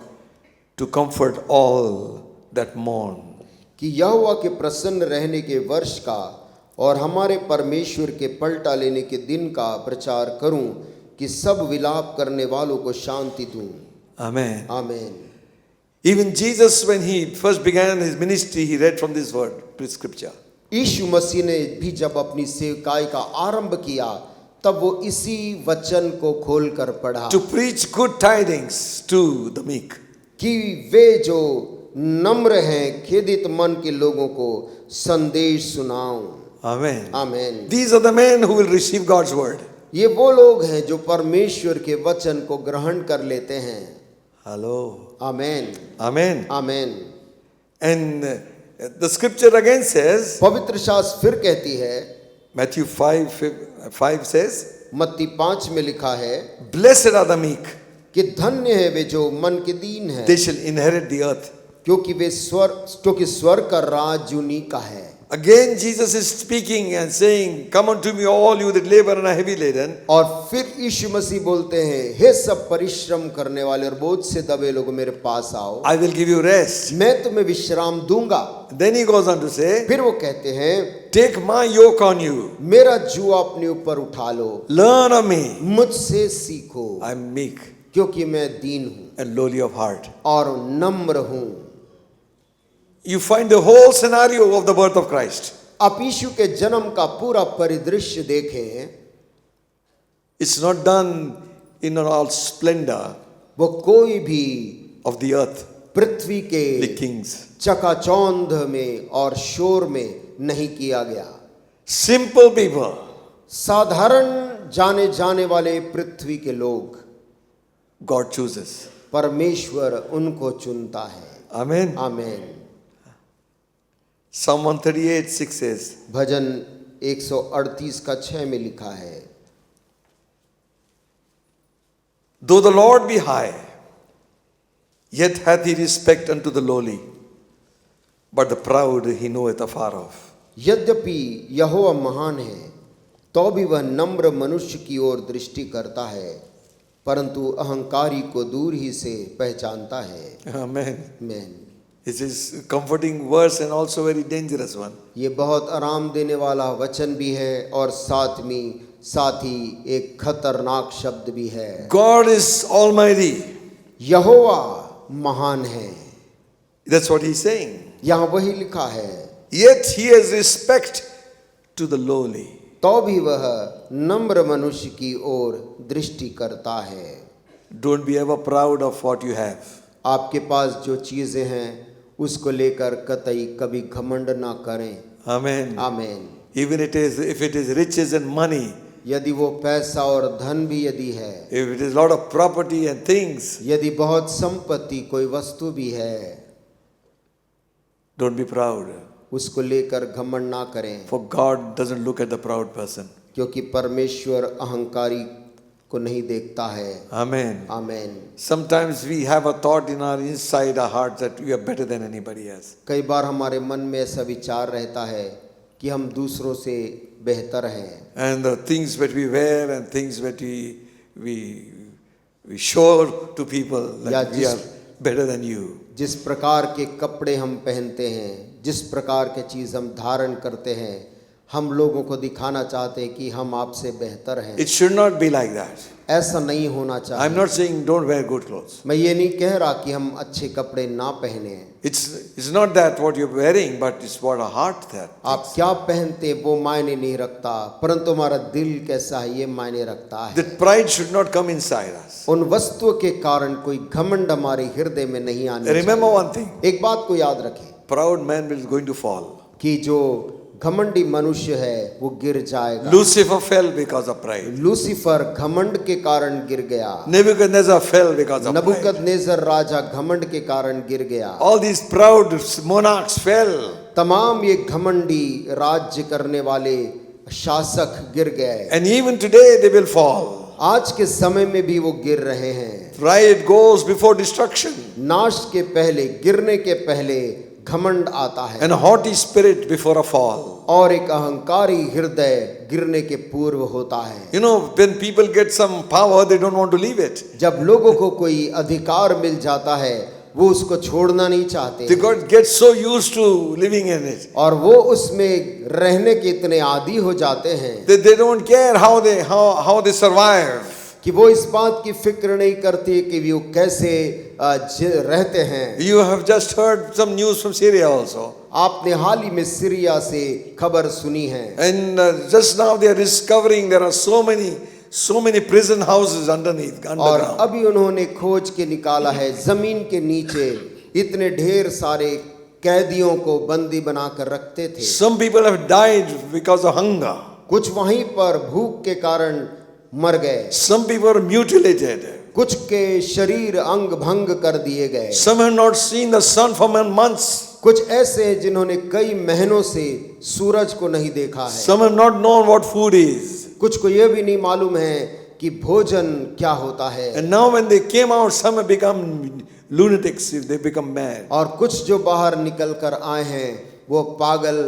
Speaker 2: to comfort all that mourn.
Speaker 3: कि यहोवा के प्रसन्न रहने के वर्ष का और हमारे परमेश्वर के पलटा लेने के दिन का प्रचार करूं, कि सब विलाप करने वालों को शांति दूं।
Speaker 2: Amen.
Speaker 3: आमीन।
Speaker 2: Even Jesus, when He first began His ministry, He read from this word, scripture.
Speaker 3: यीशु मसीह ने भी जब अपनी सेवकाई का आरंभ किया, तब वो इसी वचन को खोलकर पढ़ा,
Speaker 2: To preach good tidings to the meek.
Speaker 3: कि वे जो नम्र हैं, खेदित मन के लोगों को संदेश सुनाऊं।
Speaker 2: Amen.
Speaker 3: आमीन।
Speaker 2: These are the men who will receive God's word.
Speaker 3: ये वो लोग हैं जो परमेश्वर के वचन को ग्रहण कर लेते हैं।
Speaker 2: Hello.
Speaker 3: आमीन।
Speaker 2: Amen.
Speaker 3: आमीन।
Speaker 2: And the scripture again says,
Speaker 3: पवित्र शास्त्र फिर कहती है,
Speaker 2: Matthew 5 says,
Speaker 3: मत्ती 5 में लिखा है,
Speaker 2: Blessed are the meek,
Speaker 3: कि धन्य है वे जो मन के दीन है,
Speaker 2: they shall inherit the earth.
Speaker 3: क्योंकि स्वर्ग का राज उन्हीं का है।
Speaker 2: Again Jesus is speaking and saying, Come unto me all you that labor and are heavy laden.
Speaker 3: और फिर यीशु मसीह बोलते हैं, हे सब परिश्रम करने वाले और बोझ से दबे लोग मेरे पास आओ,
Speaker 2: I will give you rest.
Speaker 3: मैं तुम्हें विश्राम दूंगा।
Speaker 2: Then he goes on to say,
Speaker 3: फिर वो कहते हैं,
Speaker 2: Take my yoke on you,
Speaker 3: मेरा जुआ अपने ऊपर उठा लो,
Speaker 2: learn of me,
Speaker 3: मुझसे सीखो,
Speaker 2: I am meek
Speaker 3: क्योंकि मैं दीन हूँ
Speaker 2: and lowly of heart.
Speaker 3: और नम्र हूँ।
Speaker 2: You find the whole scenario of the birth of Christ.
Speaker 3: आप यीशु के जन्म का पूरा परिदृश्य देखें,
Speaker 2: It's not done in all splendor
Speaker 3: वो कोई भी
Speaker 2: of the earth,
Speaker 3: पृथ्वी के
Speaker 2: the kings.
Speaker 3: चकाचौंध में और शोर में नहीं किया गया।
Speaker 2: Simple people,
Speaker 3: साधारण जाने जाने वाले पृथ्वी के लोग,
Speaker 2: God chooses.
Speaker 3: परमेश्वर उनको चुनता है।
Speaker 2: Amen.
Speaker 3: आमीन।
Speaker 2: Psalm 138:6 says,
Speaker 3: भजन 138 का 6 में लिखा है,
Speaker 2: Though the Lord be high, yet hath he respect unto the lowly, but the proud he knoweth afar off.
Speaker 3: यद्यपि यहोवा महान है, तो भी वह नम्र मनुष्य की ओर दृष्टि करता है, परंतु अहंकारी को दूर ही से पहचानता है।
Speaker 2: Amen.
Speaker 3: आमीन।
Speaker 2: It is a comforting verse and also very dangerous one.
Speaker 3: ये बहुत आराम देने वाला वचन भी है और साथ ही एक खतरनाक शब्द भी है।
Speaker 2: God is almighty.
Speaker 3: यहोवा महान है,
Speaker 2: That's what he's saying.
Speaker 3: यहाँ वही लिखा है।
Speaker 2: Yet he has respect to the lowly.
Speaker 3: तो भी वह नम्र मनुष्य की ओर दृष्टि करता है।
Speaker 2: Don't be ever proud of what you have.
Speaker 3: आपके पास जो चीजें हैं उसको लेकर कतई कभी घमंड ना करें।
Speaker 2: Amen.
Speaker 3: आमीन।
Speaker 2: Even if it is riches and money,
Speaker 3: यदि वो पैसा और धन भी यदि है,
Speaker 2: if it is lot of property and things,
Speaker 3: यदि बहुत संपत्ति कोई वस्तु भी है,
Speaker 2: don't be proud.
Speaker 3: उसको लेकर घमंड ना करें,
Speaker 2: For God doesn't look at the proud person.
Speaker 3: क्योंकि परमेश्वर अहंकारी को नहीं देखता है।
Speaker 2: Amen.
Speaker 3: आमीन।
Speaker 2: Sometimes we have a thought in our inside our hearts that we are better than anybody else.
Speaker 3: कई बार हमारे मन में ऐसा विचार रहता है कि हम दूसरों से बेहतर हैं,
Speaker 2: And the things that we wear and things that we show to people that we are better than you.
Speaker 3: जिस प्रकार के कपड़े हम पहनते हैं, जिस प्रकार के चीज़ हम धारण करते हैं, हम लोगों को दिखाना चाहते हैं कि हम आपसे बेहतर हैं।
Speaker 2: It should not be like that.
Speaker 3: ऐसा नहीं होना
Speaker 2: I'm
Speaker 3: चाहिए।
Speaker 2: not saying don't wear good clothes.
Speaker 3: मैं ये नहीं कह रहा कि हम अच्छे कपड़े ना पहने।
Speaker 2: It's not that what you're wearing, but it's what a heart that.
Speaker 3: आप क्या पहनते वो मायने नहीं रखता, परंतु हमारा दिल कैसा है ये मायने रखता है।
Speaker 2: That pride should not come inside us.
Speaker 3: उन वस्तुओं के कारण कोई घमंड हमारे हृदय में नहीं आने
Speaker 2: Remember
Speaker 3: चाहिए।
Speaker 2: one thing.
Speaker 3: एक बात को याद रखें
Speaker 2: Proud man is going to fall.
Speaker 3: कि जो घमंडी मनुष्य है वो गिर जाएगा।
Speaker 2: Lucifer fell because of pride.
Speaker 3: Lucifer घमंड के कारण गिर गया।
Speaker 2: Nebuchadnezzar fell because of pride.
Speaker 3: नबूकदनेस्सर राजा घमंड के कारण गिर गया।
Speaker 2: All these proud monarchs fell.
Speaker 3: तमाम ये घमंडी राज्य करने वाले शासक गिर गए।
Speaker 2: And even today they will fall.
Speaker 3: आज के समय में भी वो गिर रहे हैं।
Speaker 2: Pride goes before destruction.
Speaker 3: नाश के पहले, गिरने के पहले घमंड आता है।
Speaker 2: And a haughty spirit before a fall.
Speaker 3: और एक अहंकारी हृदय गिरने के पूर्व होता है।
Speaker 2: You know, when people get some power, they don't want to leave it.
Speaker 3: जब लोगों को कोई अधिकार मिल जाता है वो उसको छोड़ना नहीं चाहते।
Speaker 2: They get so used to living in it.
Speaker 3: और वो उसमें रहने के इतने आदी हो जाते हैं
Speaker 2: They don't care how they survive.
Speaker 3: कि वो इस बात की फिक्र नहीं करती कि वो कैसे रहते हैं।
Speaker 2: You have just heard some news from Syria also.
Speaker 3: आपने हाल ही में सीरिया से खबर सुनी है।
Speaker 2: And just now they are discovering there are so many prison houses underneath,
Speaker 3: और
Speaker 2: underground.
Speaker 3: अभी उन्होंने खोज के निकाला है जमीन के नीचे इतने ढेर सारे कैदियों को बंदी बनाकर रखते थे।
Speaker 2: Some people have died because of hunger.
Speaker 3: कुछ वहीं पर भूख के कारण मर गए।
Speaker 2: Some people are mutilated.
Speaker 3: कुछ के शरीर अंग भंग कर दिए गए।
Speaker 2: Some have not seen the sun for months.
Speaker 3: कुछ ऐसे हैं जिन्होंने कई महीनों से सूरज को नहीं देखा है।
Speaker 2: Some have not known what food is.
Speaker 3: कुछ को यह भी नहीं मालूम है कि भोजन क्या होता है।
Speaker 2: And now when they came out, some have become lunatics, they become mad.
Speaker 3: और कुछ जो बाहर निकल कर आए हैं वो पागल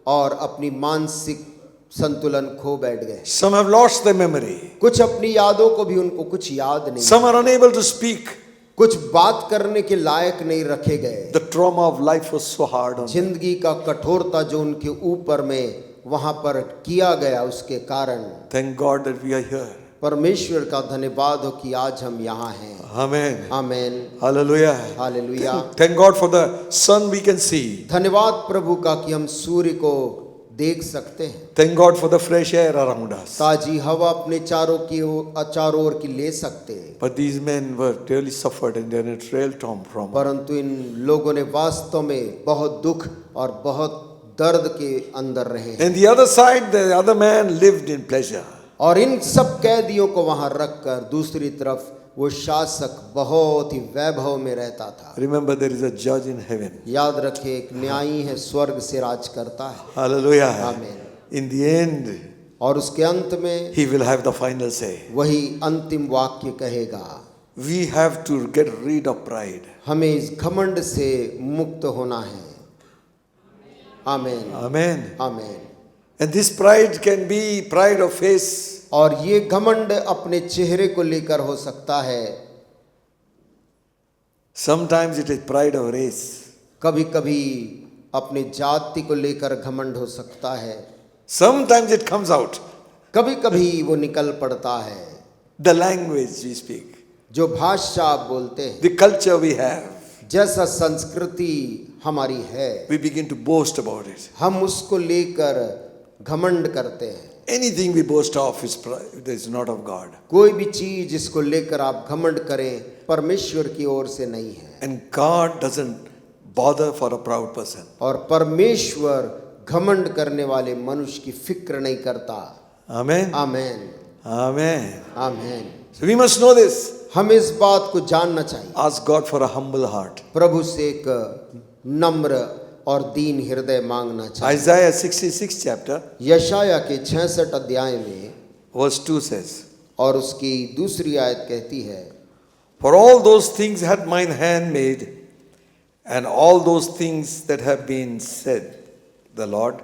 Speaker 3: और अपनी मानसिक संतुलन खो बैठ गए।
Speaker 2: Some have lost their memory.
Speaker 3: कुछ अपनी यादों को भी उनको कुछ याद नहीं।
Speaker 2: Some are unable to speak.
Speaker 3: कुछ बात करने के लायक नहीं रखे गए।
Speaker 2: The trauma of life was so hard on them.
Speaker 3: जिंदगी का कठोरता जो उनके ऊपर में वहां पर किया गया उसके कारण
Speaker 2: Thank God that we are here.
Speaker 3: परमेश्वर का धन्यवाद हो कि आज हम यहाँ हैं।
Speaker 2: Amen.
Speaker 3: Amen.
Speaker 2: Hallelujah.
Speaker 3: Hallelujah.
Speaker 2: Thank God for the sun we can see.
Speaker 3: धन्यवाद प्रभु का कि हम सूर्य को देख सकते हैं।
Speaker 2: Thank God for the fresh air around us.
Speaker 3: ताजी हवा अपने चारों ओर की ले सकते हैं।
Speaker 2: But these men were really suffered and they are in a real trauma.
Speaker 3: परंतु इन लोगों ने वास्तव में बहुत दुख और बहुत दर्द के अंदर रहे।
Speaker 2: And the other side, the other man lived in pleasure.
Speaker 3: और इन सब कैदियों को वहां रखकर दूसरी तरफ वो शासक बहुत ही वैभव में रहता था।
Speaker 2: Remember, there is a judge in heaven.
Speaker 3: याद रखे एक न्यायी है स्वर्ग से राज करता है।
Speaker 2: Hallelujah.
Speaker 3: आमीन।
Speaker 2: In the end,
Speaker 3: और उसके अंत में
Speaker 2: he will have the final say.
Speaker 3: वही अंतिम वाक्य कहेगा।
Speaker 2: We have to get rid of pride.
Speaker 3: हमें इस घमंड से मुक्त होना है। आमीन।
Speaker 2: Amen.
Speaker 3: आमीन।
Speaker 2: And this pride can be pride of face.
Speaker 3: और ये घमंड अपने चेहरे को लेकर हो सकता है।
Speaker 2: Sometimes it is pride of race.
Speaker 3: कभी कभी अपने जाति को लेकर घमंड हो सकता है।
Speaker 2: Sometimes it comes out.
Speaker 3: कभी कभी वो निकल पड़ता है।
Speaker 2: The language we speak,
Speaker 3: जो भाषा आप बोलते हैं,
Speaker 2: the culture we have,
Speaker 3: जैसा संस्कृति हमारी है,
Speaker 2: we begin to boast about it.
Speaker 3: हम उसको लेकर घमंड करते हैं।
Speaker 2: Anything we boast of is pride, is not of God.
Speaker 3: कोई भी चीज जिसको लेकर आप घमंड करें परमेश्वर की ओर से नहीं है।
Speaker 2: And God doesn't bother for a proud person.
Speaker 3: और परमेश्वर घमंड करने वाले मनुष्य की फिक्र नहीं करता।
Speaker 2: Amen.
Speaker 3: Amen.
Speaker 2: Amen.
Speaker 3: Amen.
Speaker 2: So we must know this.
Speaker 3: हम इस बात को जानना चाहिए।
Speaker 2: Ask God for a humble heart.
Speaker 3: प्रभु से एक नम्र और दीन हृदय मांगना चाहिए।
Speaker 2: Isaiah 66 chapter,
Speaker 3: यशाया के 66 अध्याय में
Speaker 2: verse 2 says,
Speaker 3: और उसकी दूसरी आयत कहती है,
Speaker 2: For all those things hath mine hand made, and all those things that have been said, the Lord.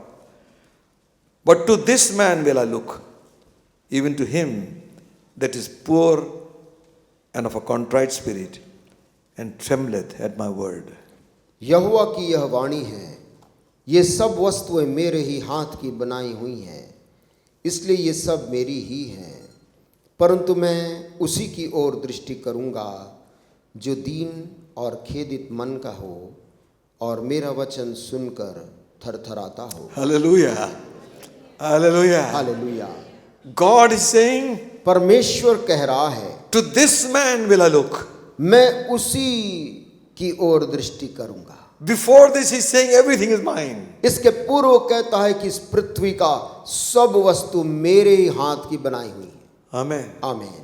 Speaker 2: But to this man will I look, even to him that is poor and of a contrite spirit, and trembleth at my word.
Speaker 3: यहोवा की यह वाणी है, ये सब वस्तुएं मेरे ही हाथ की बनाई हुई हैं, इसलिए ये सब मेरी ही हैं। परंतु मैं उसी की ओर दृष्टि करूँगा जो दीन और खेदित मन का हो और मेरा वचन सुनकर थरथराता हो।
Speaker 2: Hallelujah. Hallelujah.
Speaker 3: Hallelujah.
Speaker 2: God is saying,
Speaker 3: परमेश्वर कह रहा है,
Speaker 2: to this man will I look.
Speaker 3: मैं उसी की ओर दृष्टि करूंगा।
Speaker 2: Before this, he's saying everything is mine.
Speaker 3: इसके पूर्व कहता है कि इस पृथ्वी का सब वस्तु मेरे ही हाथ की बनाई हुई है।
Speaker 2: Amen.
Speaker 3: आमीन।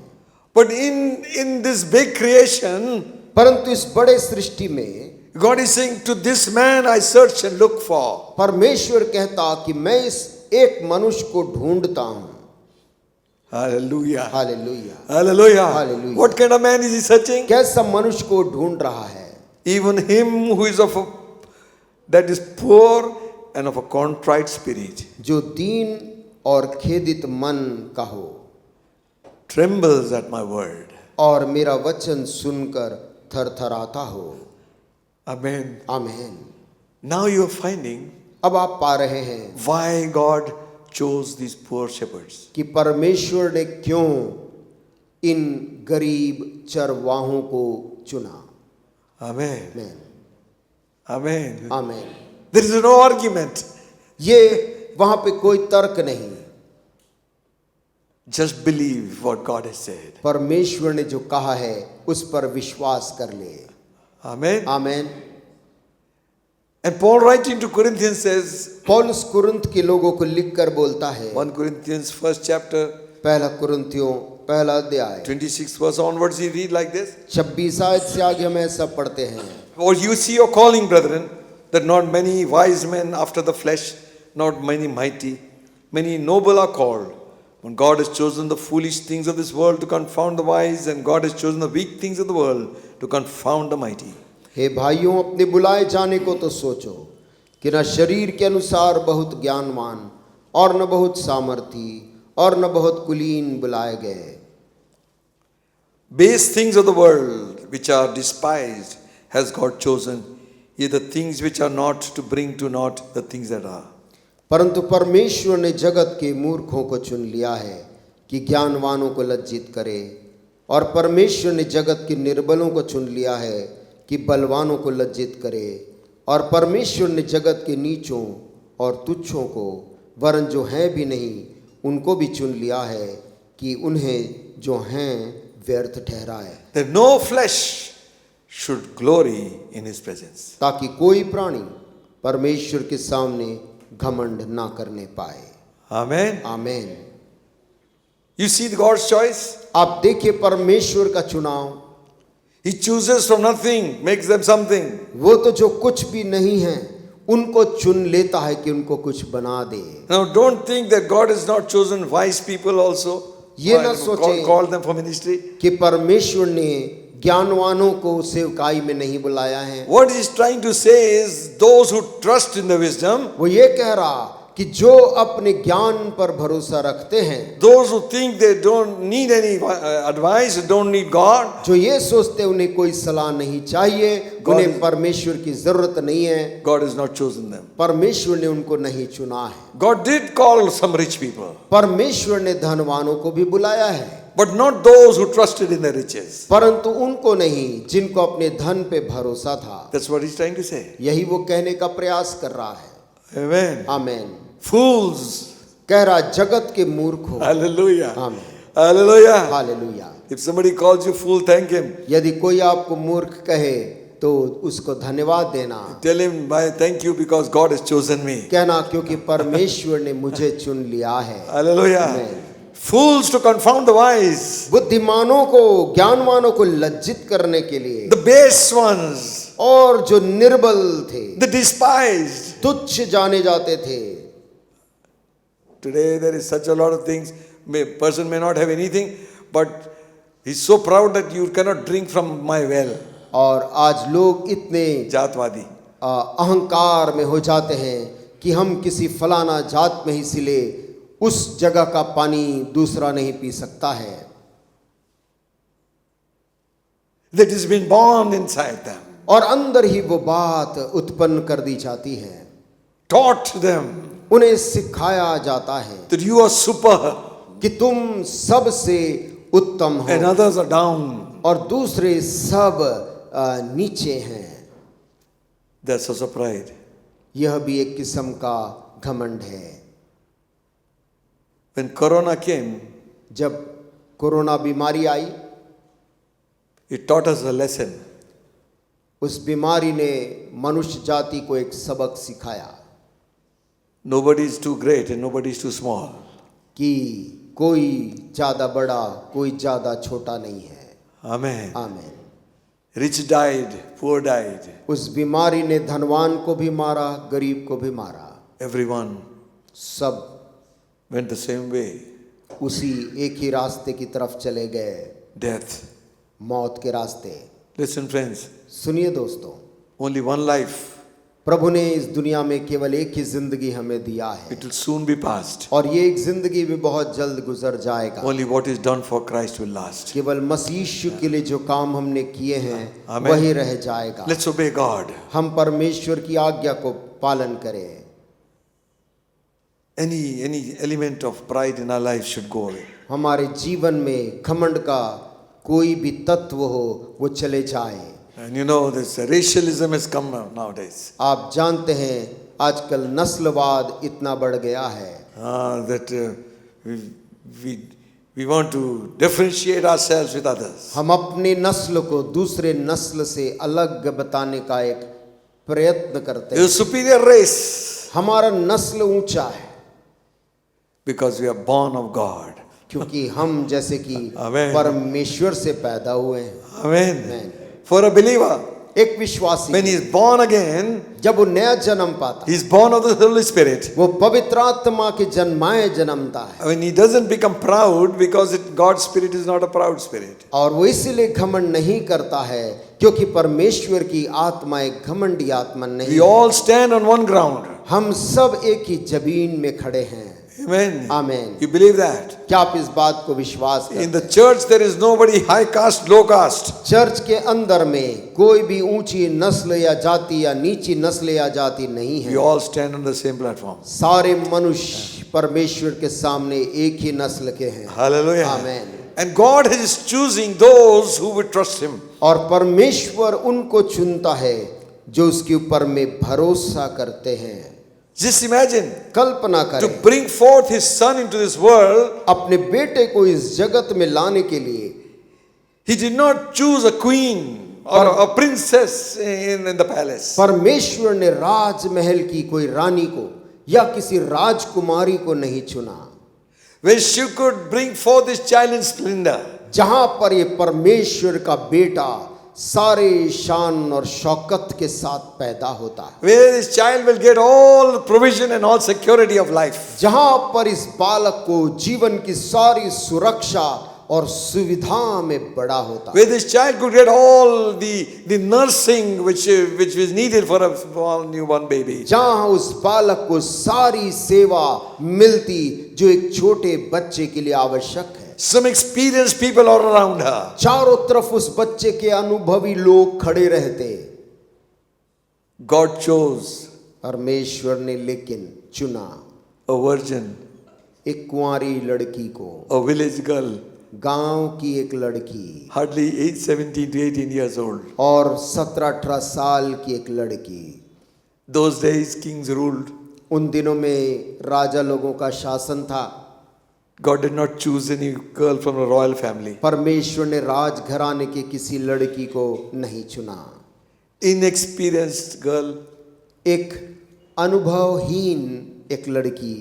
Speaker 2: But in this big creation,
Speaker 3: परंतु इस बड़े सृष्टि में
Speaker 2: God is saying, to this man I search and look for.
Speaker 3: परमेश्वर कहता कि मैं इस एक मनुष्य को ढूंढता हूं।
Speaker 2: Hallelujah.
Speaker 3: Hallelujah.
Speaker 2: Hallelujah.
Speaker 3: Hallelujah.
Speaker 2: What kind of man is he searching?
Speaker 3: कैसा मनुष्य को ढूंढ रहा है?
Speaker 2: Even him who is that is poor and of a contrite spirit,
Speaker 3: जो दीन और खेदित मन का हो
Speaker 2: trembles at my word.
Speaker 3: और मेरा वचन सुनकर थरथराता हो।
Speaker 2: Amen.
Speaker 3: आमीन।
Speaker 2: Now you are finding
Speaker 3: अब आप पा रहे हैं
Speaker 2: why God chose these poor shepherds.
Speaker 3: कि परमेश्वर ने क्यों इन गरीब चरवाहों को चुना।
Speaker 2: Amen.
Speaker 3: आमीन।
Speaker 2: Amen.
Speaker 3: आमीन।
Speaker 2: There is no argument.
Speaker 3: ये वहां पे कोई तर्क नहीं,
Speaker 2: Just believe what God has said.
Speaker 3: परमेश्वर ने जो कहा है उस पर विश्वास कर ले।
Speaker 2: Amen.
Speaker 3: आमीन।
Speaker 2: And Paul writing to Corinthians says,
Speaker 3: पौलुस कुरिन्थ के लोगों को लिखकर बोलता है,
Speaker 2: 1 Corinthians first chapter,
Speaker 3: पहला कुरिन्थियों पहला अध्याय
Speaker 2: 26 verse onwards, he read like this.
Speaker 3: 26 आयत से आगे हम ऐसा पढ़ते हैं।
Speaker 2: For you see your calling, brethren, that not many wise men after the flesh, not many mighty, many noble are called. When God has chosen the foolish things of this world to confound the wise, and God has chosen the weak things of the world to confound the mighty.
Speaker 3: हे भाइयों, अपने बुलाए जाने को तो सोचो कि न शरीर के अनुसार बहुत ज्ञानवान और न बहुत सामर्थी और न बहुत कुलीन बुलाए गए।
Speaker 2: Base things of the world which are despised has God chosen, yea, the things which are not, to bring to naught the things that are.
Speaker 3: परंतु परमेश्वर ने जगत के मूर्खों को चुन लिया है कि ज्ञानवानों को लज्जित करे, और परमेश्वर ने जगत के निर्बलों को चुन लिया है कि बलवानों को लज्जित करे, और परमेश्वर ने जगत के नीचों और तुच्छों को, वरन जो हैं भी नहीं, उनको भी चुन लिया है कि उन्हें जो हैं व्यर्थ ठहराए,
Speaker 2: That no flesh should glory in his presence.
Speaker 3: ताकि कोई प्राणी परमेश्वर के सामने घमंड ना करने पाए।
Speaker 2: Amen.
Speaker 3: आमीन।
Speaker 2: You see God's choice?
Speaker 3: आप देखिए परमेश्वर का चुनाव,
Speaker 2: He chooses from nothing, makes them something.
Speaker 3: वो तो जो कुछ भी नहीं है उनको चुन लेता है कि उनको कुछ बना दे।
Speaker 2: Now don't think that God has not chosen wise people also.
Speaker 3: ये ना सोचें
Speaker 2: called them for ministry.
Speaker 3: कि परमेश्वर ने ज्ञानवानों को सेवकाई में नहीं बुलाया है।
Speaker 2: What he's trying to say is those who trust in the wisdom,
Speaker 3: वो ये कह रहा कि जो अपने ज्ञान पर भरोसा रखते हैं,
Speaker 2: those who think they don't need any advice, don't need God,
Speaker 3: जो ये सोचते उन्हें कोई सलाह नहीं चाहिए, उन्हें परमेश्वर की जरूरत नहीं है,
Speaker 2: God has not chosen them.
Speaker 3: परमेश्वर ने उनको नहीं चुना है।
Speaker 2: God did call some rich people,
Speaker 3: परमेश्वर ने धनवानों को भी बुलाया है,
Speaker 2: but not those who trusted in their riches.
Speaker 3: परंतु उनको नहीं जिनको अपने धन पे भरोसा था।
Speaker 2: That's what he's trying to say.
Speaker 3: यही वो कहने का प्रयास कर रहा है।
Speaker 2: Amen.
Speaker 3: आमीन।
Speaker 2: Fools.
Speaker 3: कह रहा जगत के मूर्ख हो।
Speaker 2: Hallelujah.
Speaker 3: आमीन।
Speaker 2: Hallelujah.
Speaker 3: Hallelujah.
Speaker 2: If somebody calls you fool, thank him.
Speaker 3: यदि कोई आपको मूर्ख कहे तो उसको धन्यवाद देना,
Speaker 2: Tell him, thank you because God has chosen me.
Speaker 3: कहना क्योंकि परमेश्वर ने मुझे चुन लिया है।
Speaker 2: Hallelujah.
Speaker 3: Amen.
Speaker 2: Fools to confound the wise.
Speaker 3: बुद्धिमानों को, ज्ञानवानों को लज्जित करने के लिए,
Speaker 2: The base ones.
Speaker 3: और जो निर्बल थे,
Speaker 2: The despised.
Speaker 3: तुच्छ जाने जाते थे।
Speaker 2: Today there is such a lot of things. Person may not have anything, but he's so proud that you cannot drink from my well.
Speaker 3: और आज लोग इतने
Speaker 2: जातवादी.
Speaker 3: अहंकार में हो जाते हैं कि हम किसी फलाना जात में ही सिले उस जगह का पानी दूसरा नहीं पी सकता है।
Speaker 2: That has been born inside them.
Speaker 3: और अंदर ही वो बात उत्पन्न कर दी जाती है।
Speaker 2: taught them
Speaker 3: उन्हें सिखाया जाता है
Speaker 2: that you are super
Speaker 3: कि तुम सबसे उत्तम
Speaker 2: and
Speaker 3: हो
Speaker 2: others are down.
Speaker 3: और दूसरे सब नीचे हैं।
Speaker 2: That's also pride.
Speaker 3: यह भी एक किस्म का घमंड है।
Speaker 2: When Corona came,
Speaker 3: जब कोरोना बीमारी आई,
Speaker 2: it taught us a lesson.
Speaker 3: उस बीमारी ने मनुष्य जाति को एक सबक सिखाया
Speaker 2: Nobody is too great and nobody is too small.
Speaker 3: कि कोई ज्यादा बड़ा कोई ज्यादा छोटा नहीं है।
Speaker 2: Amen.
Speaker 3: आमीन।
Speaker 2: Rich died, poor died.
Speaker 3: उस बीमारी ने धनवान को भी मारा, गरीब को भी मारा।
Speaker 2: Everyone
Speaker 3: सब
Speaker 2: went the same way.
Speaker 3: उसी एक ही रास्ते की तरफ चले गए,
Speaker 2: Death.
Speaker 3: मौत के रास्ते।
Speaker 2: Listen, friends.
Speaker 3: सुनिए दोस्तों,
Speaker 2: Only one life.
Speaker 3: प्रभु ने इस दुनिया में केवल एक ही जिंदगी हमें दिया है
Speaker 2: It will soon be past.
Speaker 3: और ये एक जिंदगी भी बहुत जल्द गुजर जाएगा।
Speaker 2: Only what is done for Christ will last.
Speaker 3: केवल मसीह यीशु के लिए जो काम हमने किए हैं
Speaker 2: Amen.
Speaker 3: वही रह जाएगा।
Speaker 2: Let's obey God.
Speaker 3: हम परमेश्वर की आज्ञा को पालन करें।
Speaker 2: Any element of pride in our life should go away.
Speaker 3: हमारे जीवन में घमंड का कोई भी तत्व हो वो चले जाए।
Speaker 2: And you know this racialism has come nowadays.
Speaker 3: आप जानते हैं आजकल नस्लवाद इतना बढ़ गया है
Speaker 2: That we want to differentiate ourselves with others.
Speaker 3: हम अपनी नस्ल को दूसरे नस्ल से अलग बताने का एक प्रयत्न करते
Speaker 2: You're
Speaker 3: हैं।
Speaker 2: superior race
Speaker 3: हमारा नस्ल ऊंचा है
Speaker 2: because we are born of God.
Speaker 3: क्योंकि हम जैसे कि
Speaker 2: Amen.
Speaker 3: परमेश्वर से पैदा हुए हैं।
Speaker 2: Amen.
Speaker 3: Amen.
Speaker 2: For a believer,
Speaker 3: एक विश्वासी
Speaker 2: when he is born again,
Speaker 3: जब वो नया जन्म पाता
Speaker 2: he is born of the Holy Spirit.
Speaker 3: वो पवित्र आत्मा के जन्माए जन्मता है
Speaker 2: When he doesn't become proud because God's spirit is not a proud spirit.
Speaker 3: और वो इसलिए घमंड नहीं करता है क्योंकि परमेश्वर की आत्मा एक घमंडी आत्मा नहीं
Speaker 2: We
Speaker 3: है।
Speaker 2: all stand on one ground.
Speaker 3: हम सब एक ही जमीन में खड़े हैं।
Speaker 2: Amen.
Speaker 3: आमीन।
Speaker 2: You believe that?
Speaker 3: क्या आप इस बात को विश्वास करते
Speaker 2: In the church there is nobody high caste, low caste.
Speaker 3: Church के अंदर में कोई भी ऊंची नस्ल या जाति या नीची नस्ल या जाति नहीं
Speaker 2: We
Speaker 3: है।
Speaker 2: all stand on the same platform.
Speaker 3: सारे मनुष्य परमेश्वर के सामने एक ही नस्ल के हैं।
Speaker 2: Hallelujah.
Speaker 3: आमीन।
Speaker 2: And God is choosing those who would trust Him.
Speaker 3: और परमेश्वर उनको चुनता है जो उसके ऊपर में भरोसा करते हैं।
Speaker 2: Just imagine
Speaker 3: कल्पना
Speaker 2: to
Speaker 3: करें
Speaker 2: bring forth His Son into this world.
Speaker 3: अपने बेटे को इस जगत में लाने के लिए
Speaker 2: He did not choose a queen or a princess in the palace.
Speaker 3: परमेश्वर ने राजमहल की कोई रानी को या किसी राजकुमारी को नहीं चुना
Speaker 2: When she could bring forth this child in splendor.
Speaker 3: जहां पर ये परमेश्वर का बेटा सारे शान और शौकत के साथ पैदा होता है,
Speaker 2: Where this child will get all provision and all security of life.
Speaker 3: जहां पर इस बालक को जीवन की सारी सुरक्षा और सुविधा में बड़ा होता है,
Speaker 2: Where this child could get all the nursing which was needed for a small newborn baby.
Speaker 3: जहां उस बालक को सारी सेवा मिलती जो एक छोटे बच्चे के लिए आवश्यक है।
Speaker 2: Some experienced people are around her.
Speaker 3: चारों तरफ उस बच्चे के अनुभवी लोग खड़े रहते।
Speaker 2: God chose
Speaker 3: परमेश्वर ने लेकिन चुना
Speaker 2: a virgin,
Speaker 3: एक कुंवारी लड़की को,
Speaker 2: a village girl,
Speaker 3: गांव की एक लड़की
Speaker 2: hardly 17 to 18 years old.
Speaker 3: और 17-18 साल की एक लड़की।
Speaker 2: Those days kings ruled.
Speaker 3: उन दिनों में राजा लोगों का शासन था।
Speaker 2: God did not choose any girl from a royal family.
Speaker 3: परमेश्वर ने राजघराने के किसी लड़की को नहीं चुना।
Speaker 2: Inexperienced girl,
Speaker 3: एक अनुभवहीन एक लड़की।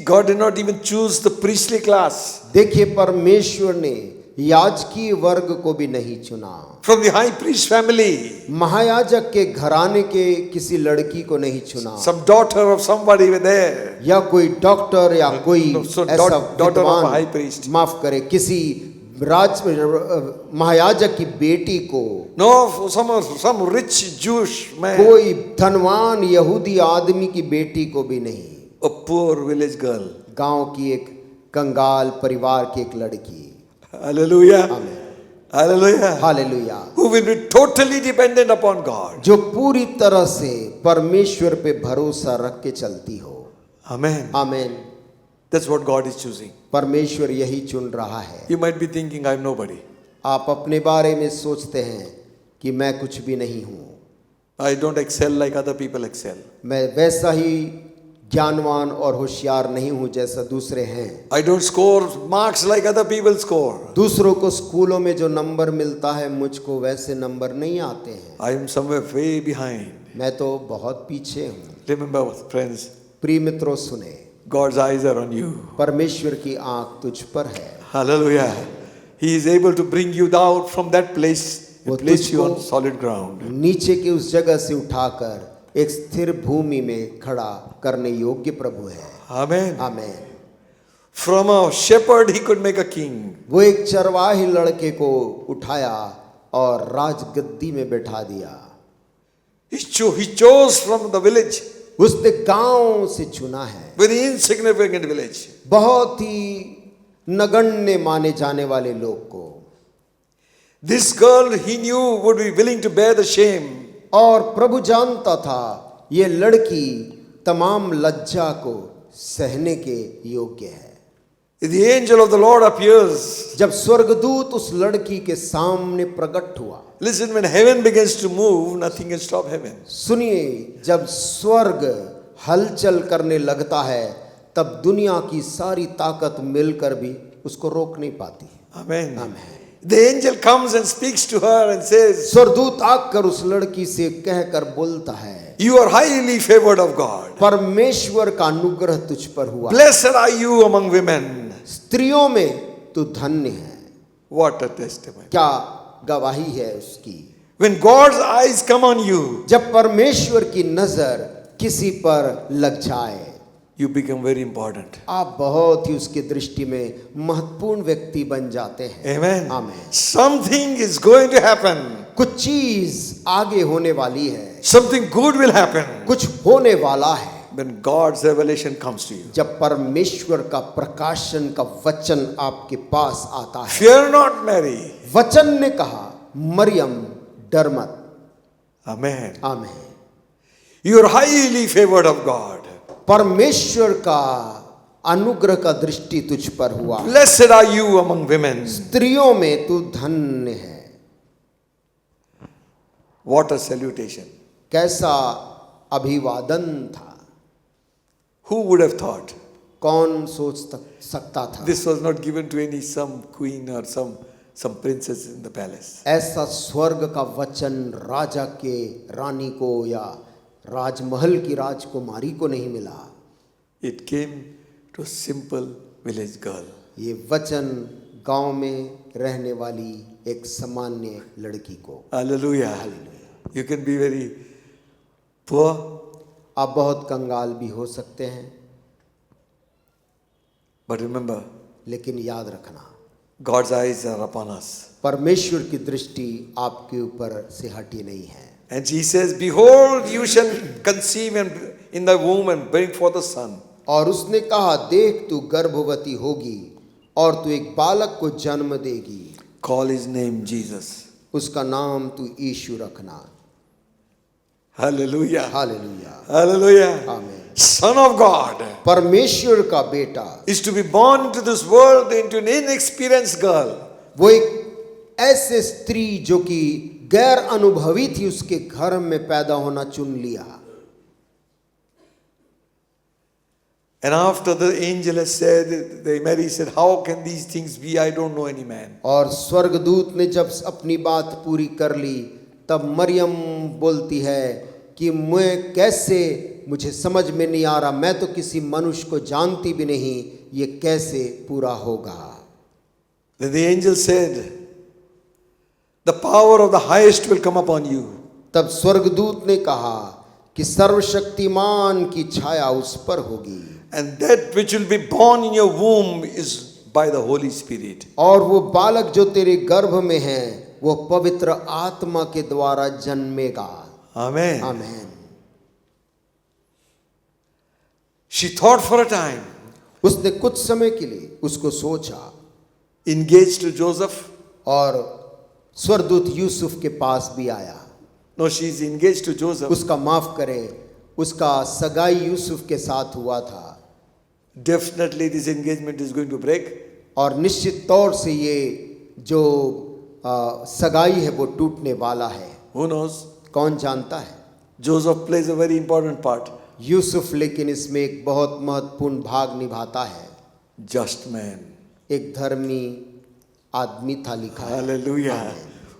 Speaker 2: God did not even choose the priestly class.
Speaker 3: देखिए परमेश्वर ने याजकीय वर्ग को भी नहीं चुना।
Speaker 2: From the high priest family,
Speaker 3: महायाजक के घराने के किसी लड़की को नहीं चुना।
Speaker 2: some daughter of somebody were there.
Speaker 3: या कोई डॉक्टर या कोई
Speaker 2: No, so
Speaker 3: ऐसा
Speaker 2: daughter of a
Speaker 3: विद्वान,
Speaker 2: high priest.
Speaker 3: माफ करे, किसी महायाजक की बेटी को,
Speaker 2: No, some rich Jewish man.
Speaker 3: कोई धनवान यहूदी आदमी की बेटी को भी नहीं।
Speaker 2: A poor village girl.
Speaker 3: गांव की एक कंगाल परिवार की एक लड़की।
Speaker 2: Hallelujah.
Speaker 3: आमीन।
Speaker 2: Hallelujah.
Speaker 3: Hallelujah.
Speaker 2: Who will be totally dependent upon God.
Speaker 3: जो पूरी तरह से परमेश्वर पे भरोसा रख के चलती हो।
Speaker 2: Amen.
Speaker 3: आमीन।
Speaker 2: That's what God is choosing.
Speaker 3: परमेश्वर यही चुन रहा है।
Speaker 2: You might be thinking, I'm nobody.
Speaker 3: आप अपने बारे में सोचते हैं कि मैं कुछ भी नहीं हूं,
Speaker 2: I don't excel like other people excel.
Speaker 3: मैं वैसा ही ज्ञानवान और होशियार नहीं हूं जैसा दूसरे हैं।
Speaker 2: I don't score marks like other people score.
Speaker 3: दूसरों को स्कूलों में जो नंबर मिलता है मुझको वैसे नंबर नहीं आते हैं।
Speaker 2: I am somewhere way behind.
Speaker 3: मैं तो बहुत पीछे हूं।
Speaker 2: Remember, friends,
Speaker 3: प्रिय मित्रों सुने,
Speaker 2: God's eyes are on you.
Speaker 3: परमेश्वर की आंख तुझ पर है।
Speaker 2: Hallelujah. He is able to bring you out from that place
Speaker 3: वो
Speaker 2: and place you
Speaker 3: तुझको
Speaker 2: on solid ground.
Speaker 3: नीचे की उस जगह से उठाकर एक स्थिर भूमि में खड़ा करने योग्य प्रभु है।
Speaker 2: Amen.
Speaker 3: आमीन।
Speaker 2: From a shepherd, he could make a king.
Speaker 3: वो एक चरवाही लड़के को उठाया और राजगद्दी में बैठा दिया।
Speaker 2: He chose from the village,
Speaker 3: उसने गांव से चुना है,
Speaker 2: very insignificant village.
Speaker 3: बहुत ही नगण्य माने जाने वाले लोग को।
Speaker 2: This girl he knew would be willing to bear the shame.
Speaker 3: और प्रभु जानता था ये लड़की तमाम लज्जा को सहने के योग्य है।
Speaker 2: The angel of the Lord appears.
Speaker 3: जब स्वर्गदूत उस लड़की के सामने प्रकट हुआ,
Speaker 2: Listen, when heaven begins to move, nothing can stop heaven.
Speaker 3: सुनिए, जब स्वर्ग हलचल करने लगता है तब दुनिया की सारी ताकत मिलकर भी उसको रोक नहीं पाती।
Speaker 2: Amen.
Speaker 3: आमीन।
Speaker 2: The angel comes and speaks to her and says,
Speaker 3: स्वर्गदूत आकर उस लड़की से कहकर बोलता है,
Speaker 2: You are highly favored of God.
Speaker 3: परमेश्वर का अनुग्रह तुझ पर हुआ।
Speaker 2: Blessed are you among women.
Speaker 3: स्त्रियों में तू धन्य है।
Speaker 2: What a testimony.
Speaker 3: क्या गवाही है उसकी।
Speaker 2: When God's eyes come on you,
Speaker 3: जब परमेश्वर की नजर किसी पर लग जाए,
Speaker 2: you become very important.
Speaker 3: आप बहुत ही उसकी दृष्टि में महत्वपूर्ण व्यक्ति बन जाते हैं।
Speaker 2: Amen.
Speaker 3: आमीन।
Speaker 2: Something is going to happen.
Speaker 3: कुछ चीज आगे होने वाली है,
Speaker 2: Something good will happen
Speaker 3: कुछ होने वाला है।
Speaker 2: when God's revelation comes to you.
Speaker 3: जब परमेश्वर का प्रकाशन का वचन आपके पास आता है।
Speaker 2: Fear not, Mary.
Speaker 3: वचन ने कहा, मरियम डर मत।
Speaker 2: Amen.
Speaker 3: आमीन।
Speaker 2: You are highly favored of God.
Speaker 3: परमेश्वर का अनुग्रह का दृष्टि तुझ पर हुआ।
Speaker 2: Blessed are you among women.
Speaker 3: स्त्रियों में तू धन्य है।
Speaker 2: What a salutation.
Speaker 3: कैसा अभिवादन था।
Speaker 2: Who would have thought?
Speaker 3: कौन सोच सकता था।
Speaker 2: This was not given to any some queen or some princess in the palace.
Speaker 3: ऐसा स्वर्ग का वचन राजा के रानी को या राजमहल की राजकुमारी को नहीं मिला।
Speaker 2: It came to a simple village girl.
Speaker 3: ये वचन गांव में रहने वाली एक सामान्य लड़की को।
Speaker 2: Hallelujah. You can be very poor.
Speaker 3: आप बहुत कंगाल भी हो सकते हैं,
Speaker 2: But remember,
Speaker 3: लेकिन याद रखना,
Speaker 2: God's eyes are upon us.
Speaker 3: परमेश्वर की दृष्टि आपके ऊपर से हटी नहीं है।
Speaker 2: And he says, Behold, you shall conceive in thy womb and bring forth a son.
Speaker 3: और उसने कहा, देख तू गर्भवती होगी और तू एक बालक को जन्म देगी।
Speaker 2: Call his name Jesus.
Speaker 3: उसका नाम तू यीशु रखना।
Speaker 2: Hallelujah.
Speaker 3: हालेलुया।
Speaker 2: Hallelujah.
Speaker 3: आमीन।
Speaker 2: Son of God
Speaker 3: परमेश्वर का बेटा
Speaker 2: is to be born into this world into an inexperienced girl.
Speaker 3: वो एक ऐसे स्त्री जो कि गैर अनुभवी थी, उसके घर में पैदा होना चुन लिया।
Speaker 2: And after the angel has said, Mary said, How can these things be? I don't know any man.
Speaker 3: और स्वर्गदूत ने जब अपनी बात पूरी कर ली, तब मरियम बोलती है कि मैं कैसे, मुझे समझ में नहीं आ रहा, मैं तो किसी मनुष्य को जानती भी नहीं, ये कैसे पूरा होगा।
Speaker 2: Then the angel said, The power of the highest will come upon you.
Speaker 3: तब स्वर्गदूत ने कहा कि सर्वशक्तिमान की छाया उस पर होगी।
Speaker 2: And that which will be born in your womb is by the Holy Spirit.
Speaker 3: और वो बालक जो तेरे गर्भ में है वो पवित्र आत्मा के द्वारा जन्मेगा।
Speaker 2: Amen.
Speaker 3: आमीन।
Speaker 2: She thought for a time,
Speaker 3: उसने कुछ समय के लिए उसको सोचा
Speaker 2: engaged to Joseph.
Speaker 3: और स्वर्गदूत यूसुफ के पास भी आया।
Speaker 2: No, she is engaged to Joseph.
Speaker 3: उसका माफ करें, उसका सगाई यूसुफ के साथ हुआ था
Speaker 2: Definitely this engagement is going to break.
Speaker 3: और निश्चित तौर से ये जो सगाई है वो टूटने वाला है।
Speaker 2: Who knows?
Speaker 3: कौन जानता है?
Speaker 2: Joseph plays a very important part.
Speaker 3: Yusuf लेकिन इसमें एक बहुत महत्वपूर्ण भाग निभाता है।
Speaker 2: Just man.
Speaker 3: एक धर्मी आदमी था, लिखा है।
Speaker 2: Hallelujah.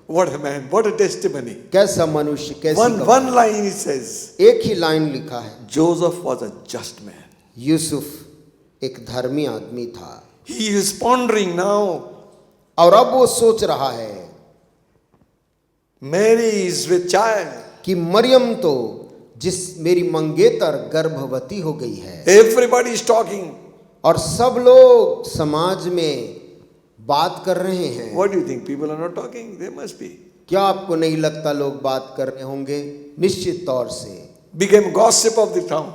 Speaker 2: What a man. What a testimony.
Speaker 3: कैसा मनुष्य, कैसी
Speaker 2: One
Speaker 3: गवाही।
Speaker 2: line it says.
Speaker 3: एक ही लाइन लिखा है,
Speaker 2: Joseph was a just man.
Speaker 3: Yusuf एक धर्मी आदमी था।
Speaker 2: He is pondering now.
Speaker 3: और अब वो सोच रहा है
Speaker 2: Mary is with child.
Speaker 3: कि मरियम तो जिस मेरी मंगेतर गर्भवती हो गई है,
Speaker 2: Everybody is talking.
Speaker 3: और सब लोग समाज में बात कर रहे हैं।
Speaker 2: What do you think? People are not talking? They must be.
Speaker 3: क्या आपको नहीं लगता लोग बात कर रहे होंगे? निश्चित तौर से
Speaker 2: Became gossip of the town.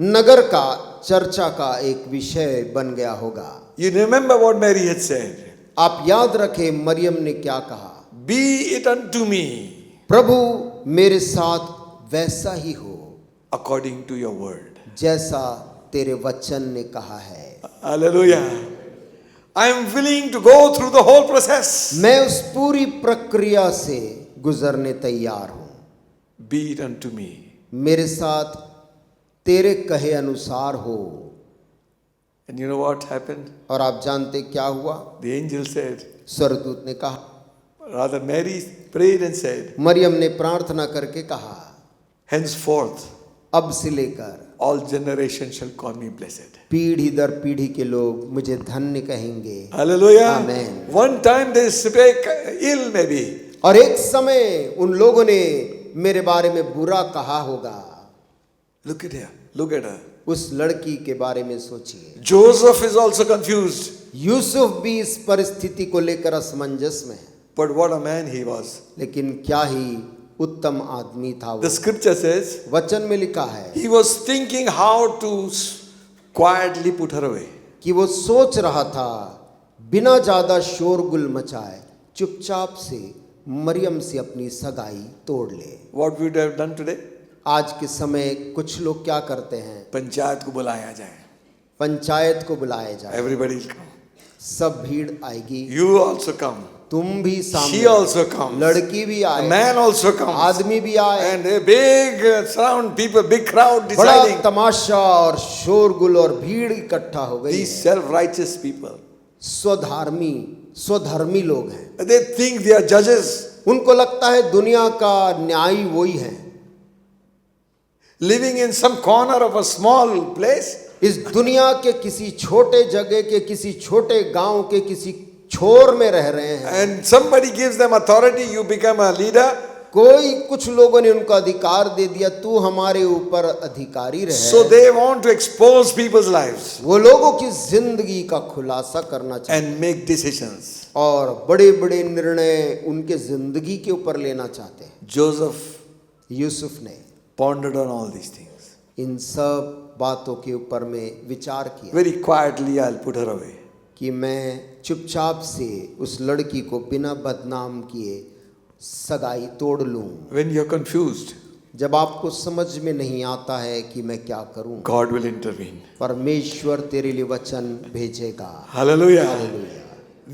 Speaker 3: नगर का चर्चा का एक विषय बन गया होगा।
Speaker 2: You remember what Mary had said.
Speaker 3: आप याद रखें मरियम ने क्या कहा,
Speaker 2: Be it unto me
Speaker 3: प्रभु मेरे साथ वैसा ही हो
Speaker 2: according to your word.
Speaker 3: जैसा तेरे वचन ने कहा है।
Speaker 2: Hallelujah. I am willing to go through the whole process.
Speaker 3: मैं उस पूरी प्रक्रिया से गुजरने तैयार हूं।
Speaker 2: Be it unto me.
Speaker 3: मेरे साथ तेरे कहे अनुसार हो।
Speaker 2: And you know what happened?
Speaker 3: और आप जानते क्या हुआ?
Speaker 2: The angel said,
Speaker 3: स्वर्गदूत ने कहा,
Speaker 2: rather Mary prayed and said,
Speaker 3: Maryam ने प्रार्थना करके कहा,
Speaker 2: henceforth
Speaker 3: अब से लेकर
Speaker 2: all generations shall call me blessed.
Speaker 3: पीढ़ी दर पीढ़ी के लोग मुझे धन्य कहेंगे।
Speaker 2: Hallelujah.
Speaker 3: Amen.
Speaker 2: One time they spake ill maybe.
Speaker 3: और एक समय उन लोगों ने मेरे बारे में बुरा कहा होगा।
Speaker 2: Look at her. Look at her.
Speaker 3: उस लड़की के बारे में सोचिए।
Speaker 2: Joseph is also confused.
Speaker 3: Yusuf भी इस परिस्थिति को लेकर असमंजस में है,
Speaker 2: But what a man he was.
Speaker 3: लेकिन क्या ही उत्तम आदमी था
Speaker 2: The
Speaker 3: वो।
Speaker 2: scripture says
Speaker 3: वचन में लिखा है
Speaker 2: he was thinking how to quietly put her away.
Speaker 3: कि वो सोच रहा था बिना ज्यादा शोरगुल मचाए चुपचाप से मरियम से अपनी सगाई तोड़ ले।
Speaker 2: What would have done today?
Speaker 3: आज के समय कुछ लोग क्या करते हैं,
Speaker 2: पंचायत को बुलाया जाए.
Speaker 3: पंचायत को बुलाया जाए,
Speaker 2: Everybody will come.
Speaker 3: सब भीड़ आएगी,
Speaker 2: You also come.
Speaker 3: तुम भी सामने,
Speaker 2: She also comes.
Speaker 3: लड़की भी
Speaker 2: A
Speaker 3: आए,
Speaker 2: man also comes.
Speaker 3: आदमी भी आए,
Speaker 2: And a big surround people, big crowd
Speaker 3: बड़ा
Speaker 2: deciding.
Speaker 3: तमाशा और शोरगुल और भीड़ इकट्ठा हो गई
Speaker 2: These
Speaker 3: है।
Speaker 2: self-righteous people.
Speaker 3: स्वधर्मी लोग हैं।
Speaker 2: They think they are judges.
Speaker 3: उनको लगता है दुनिया का न्यायी वही है।
Speaker 2: Living in some corner of a small place.
Speaker 3: इस दुनिया के किसी छोटे जगह के, किसी छोटे गांव के किसी छोर में रह रहे हैं।
Speaker 2: And somebody gives them authority, you become a leader.
Speaker 3: कोई कुछ लोगों ने उनको अधिकार दे दिया, तू हमारे ऊपर अधिकारी रहे।
Speaker 2: So they want to expose people's lives
Speaker 3: वो लोगों की जिंदगी का खुलासा करना चाहते
Speaker 2: and make decisions.
Speaker 3: और बड़े बड़े निर्णय उनके जिंदगी के ऊपर लेना चाहते हैं।
Speaker 2: Joseph
Speaker 3: यूसुफ ने
Speaker 2: pondered on all these things.
Speaker 3: इन सब बातों के ऊपर में विचार किया
Speaker 2: Very quietly, I'll put her away.
Speaker 3: कि मैं चुपचाप से उस लड़की को बिना बदनाम किए सगाई तोड़ लूं।
Speaker 2: When you're confused,
Speaker 3: जब आपको समझ में नहीं आता है कि मैं क्या करूं,
Speaker 2: God will intervene.
Speaker 3: परमेश्वर तेरे लिए वचन भेजेगा।
Speaker 2: Hallelujah.
Speaker 3: Hallelujah.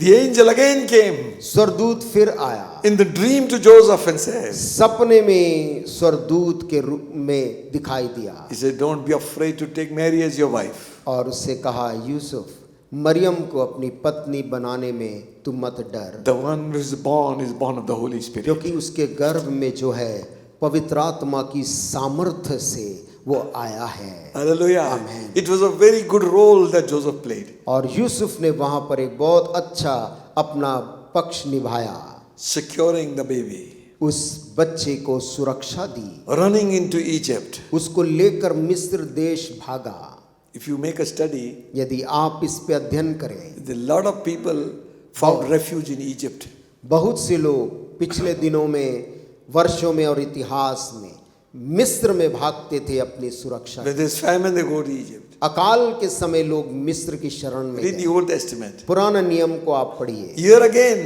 Speaker 2: The angel again came
Speaker 3: स्वर्गदूत फिर आया,
Speaker 2: in the dream to Joseph and said,
Speaker 3: सपने में स्वर्गदूत के रूप में दिखाई दिया
Speaker 2: he said, don't be afraid to take Mary as your wife.
Speaker 3: और उससे कहा, यूसुफ मरियम को अपनी पत्नी बनाने में तू मत डर,
Speaker 2: The one who is born of the Holy Spirit.
Speaker 3: क्योंकि उसके गर्भ में जो है पवित्र आत्मा की सामर्थ्य से वो आया है।
Speaker 2: Hallelujah.
Speaker 3: Amen.
Speaker 2: It was a very good role that Joseph played.
Speaker 3: और यूसुफ ने वहां पर एक बहुत अच्छा अपना पक्ष निभाया,
Speaker 2: Securing the baby.
Speaker 3: उस बच्चे को सुरक्षा दी,
Speaker 2: Running into Egypt.
Speaker 3: उसको लेकर मिस्र देश भागा।
Speaker 2: If you make a study,
Speaker 3: यदि आप इस पे अध्ययन करें,
Speaker 2: a lot of people found refuge in Egypt.
Speaker 3: बहुत से लोग पिछले दिनों में, वर्षों में और इतिहास में मिस्र में भागते थे अपनी सुरक्षा।
Speaker 2: When there's famine, they go to Egypt.
Speaker 3: अकाल के समय लोग मिस्र की शरण में
Speaker 2: Read the
Speaker 3: गए।
Speaker 2: Old Testament.
Speaker 3: पुराना नियम को आप पढ़िए।
Speaker 2: Here again,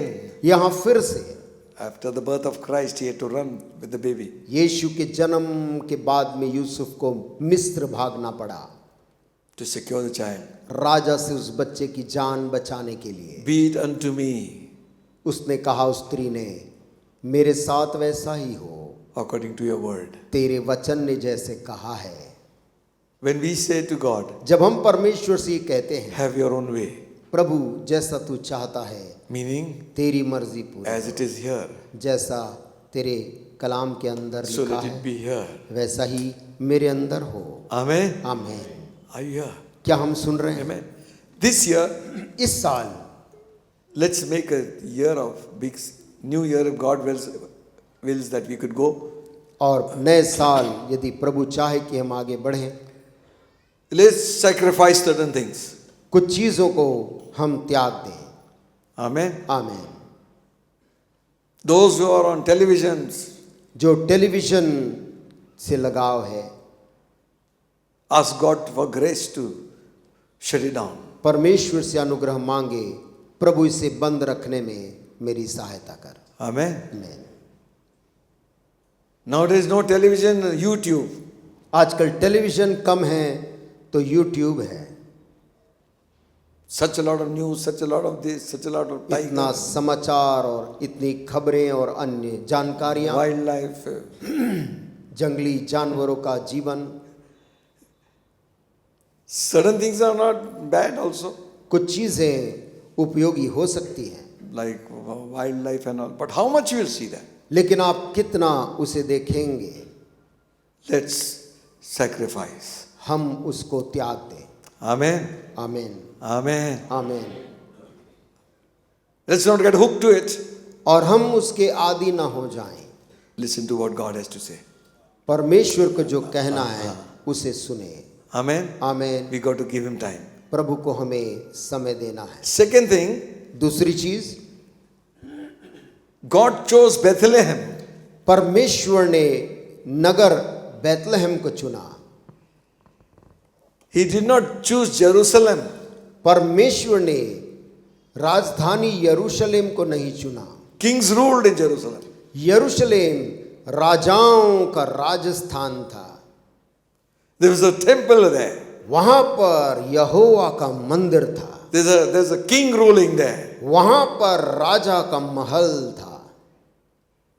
Speaker 3: यहाँ फिर से
Speaker 2: After the birth of Christ, he had to run with the baby.
Speaker 3: यीशु के जन्म के बाद में यूसुफ को मिस्र भागना पड़ा
Speaker 2: To secure the child.
Speaker 3: राजा से उस बच्चे की जान बचाने के लिए।
Speaker 2: Be it unto me
Speaker 3: उसने कहा उस स्त्री ने, मेरे साथ वैसा ही हो
Speaker 2: according to your word.
Speaker 3: तेरे वचन ने जैसे कहा है।
Speaker 2: When we say to God,
Speaker 3: जब हम परमेश्वर से कहते हैं,
Speaker 2: have your own way,
Speaker 3: प्रभु जैसा तू चाहता है,
Speaker 2: meaning
Speaker 3: तेरी मर्जी पूरी
Speaker 2: as it is here,
Speaker 3: जैसा तेरे कलाम के अंदर
Speaker 2: so
Speaker 3: लिखा
Speaker 2: let it
Speaker 3: है
Speaker 2: be here.
Speaker 3: वैसा ही मेरे अंदर हो।
Speaker 2: Amen.
Speaker 3: आमीन।
Speaker 2: Are you here?
Speaker 3: क्या हम सुन रहे हैं?
Speaker 2: Amen. This year,
Speaker 3: इस साल
Speaker 2: let's make a year of big new year if God wills that we could go.
Speaker 3: और नए साल यदि प्रभु चाहे कि हम आगे बढ़ें,
Speaker 2: Let's sacrifice certain things.
Speaker 3: कुछ चीजों को हम त्याग दें।
Speaker 2: Amen.
Speaker 3: आमीन।
Speaker 2: Those who are on televisions,
Speaker 3: जो टेलीविजन से लगाव है,
Speaker 2: ask God for grace to shut it down.
Speaker 3: परमेश्वर से अनुग्रह मांगे, प्रभु इसे बंद रखने में मेरी सहायता कर।
Speaker 2: Amen.
Speaker 3: आमीन।
Speaker 2: Nowadays, no television, YouTube.
Speaker 3: आजकल टेलीविजन कम है तो यूट्यूब है।
Speaker 2: Such a lot of news, such a lot of this, such a lot of
Speaker 3: इतना
Speaker 2: titles,
Speaker 3: समाचार और इतनी खबरें और अन्य जानकारियां,
Speaker 2: wildlife.
Speaker 3: जंगली जानवरों का जीवन।
Speaker 2: Certain things are not bad also,
Speaker 3: कुछ चीजें उपयोगी हो सकती हैं,
Speaker 2: like wildlife and all. But how much you will see that?
Speaker 3: लेकिन आप कितना उसे देखेंगे?
Speaker 2: Let's sacrifice.
Speaker 3: हम उसको त्याग दें।
Speaker 2: Amen.
Speaker 3: आमीन।
Speaker 2: Amen.
Speaker 3: आमीन।
Speaker 2: Let's not get hooked to it.
Speaker 3: और हम उसके आदी ना हो जाएं।
Speaker 2: Listen to what God has to say.
Speaker 3: परमेश्वर को जो कहना है उसे सुने।
Speaker 2: Amen.
Speaker 3: आमीन।
Speaker 2: We got to give him time.
Speaker 3: प्रभु को हमें समय देना है।
Speaker 2: Second thing,
Speaker 3: दूसरी चीज,
Speaker 2: God chose Bethlehem.
Speaker 3: परमेश्वर ने नगर बैतलहम को चुना।
Speaker 2: He did not choose Jerusalem.
Speaker 3: परमेश्वर ने राजधानी यरूशलेम को नहीं चुना।
Speaker 2: Kings ruled in Jerusalem.
Speaker 3: यरूशलेम राजाओं का राजस्थान था।
Speaker 2: There was a temple there.
Speaker 3: वहां पर यहोवा का मंदिर था।
Speaker 2: There's a king ruling there.
Speaker 3: वहां पर राजा का महल था।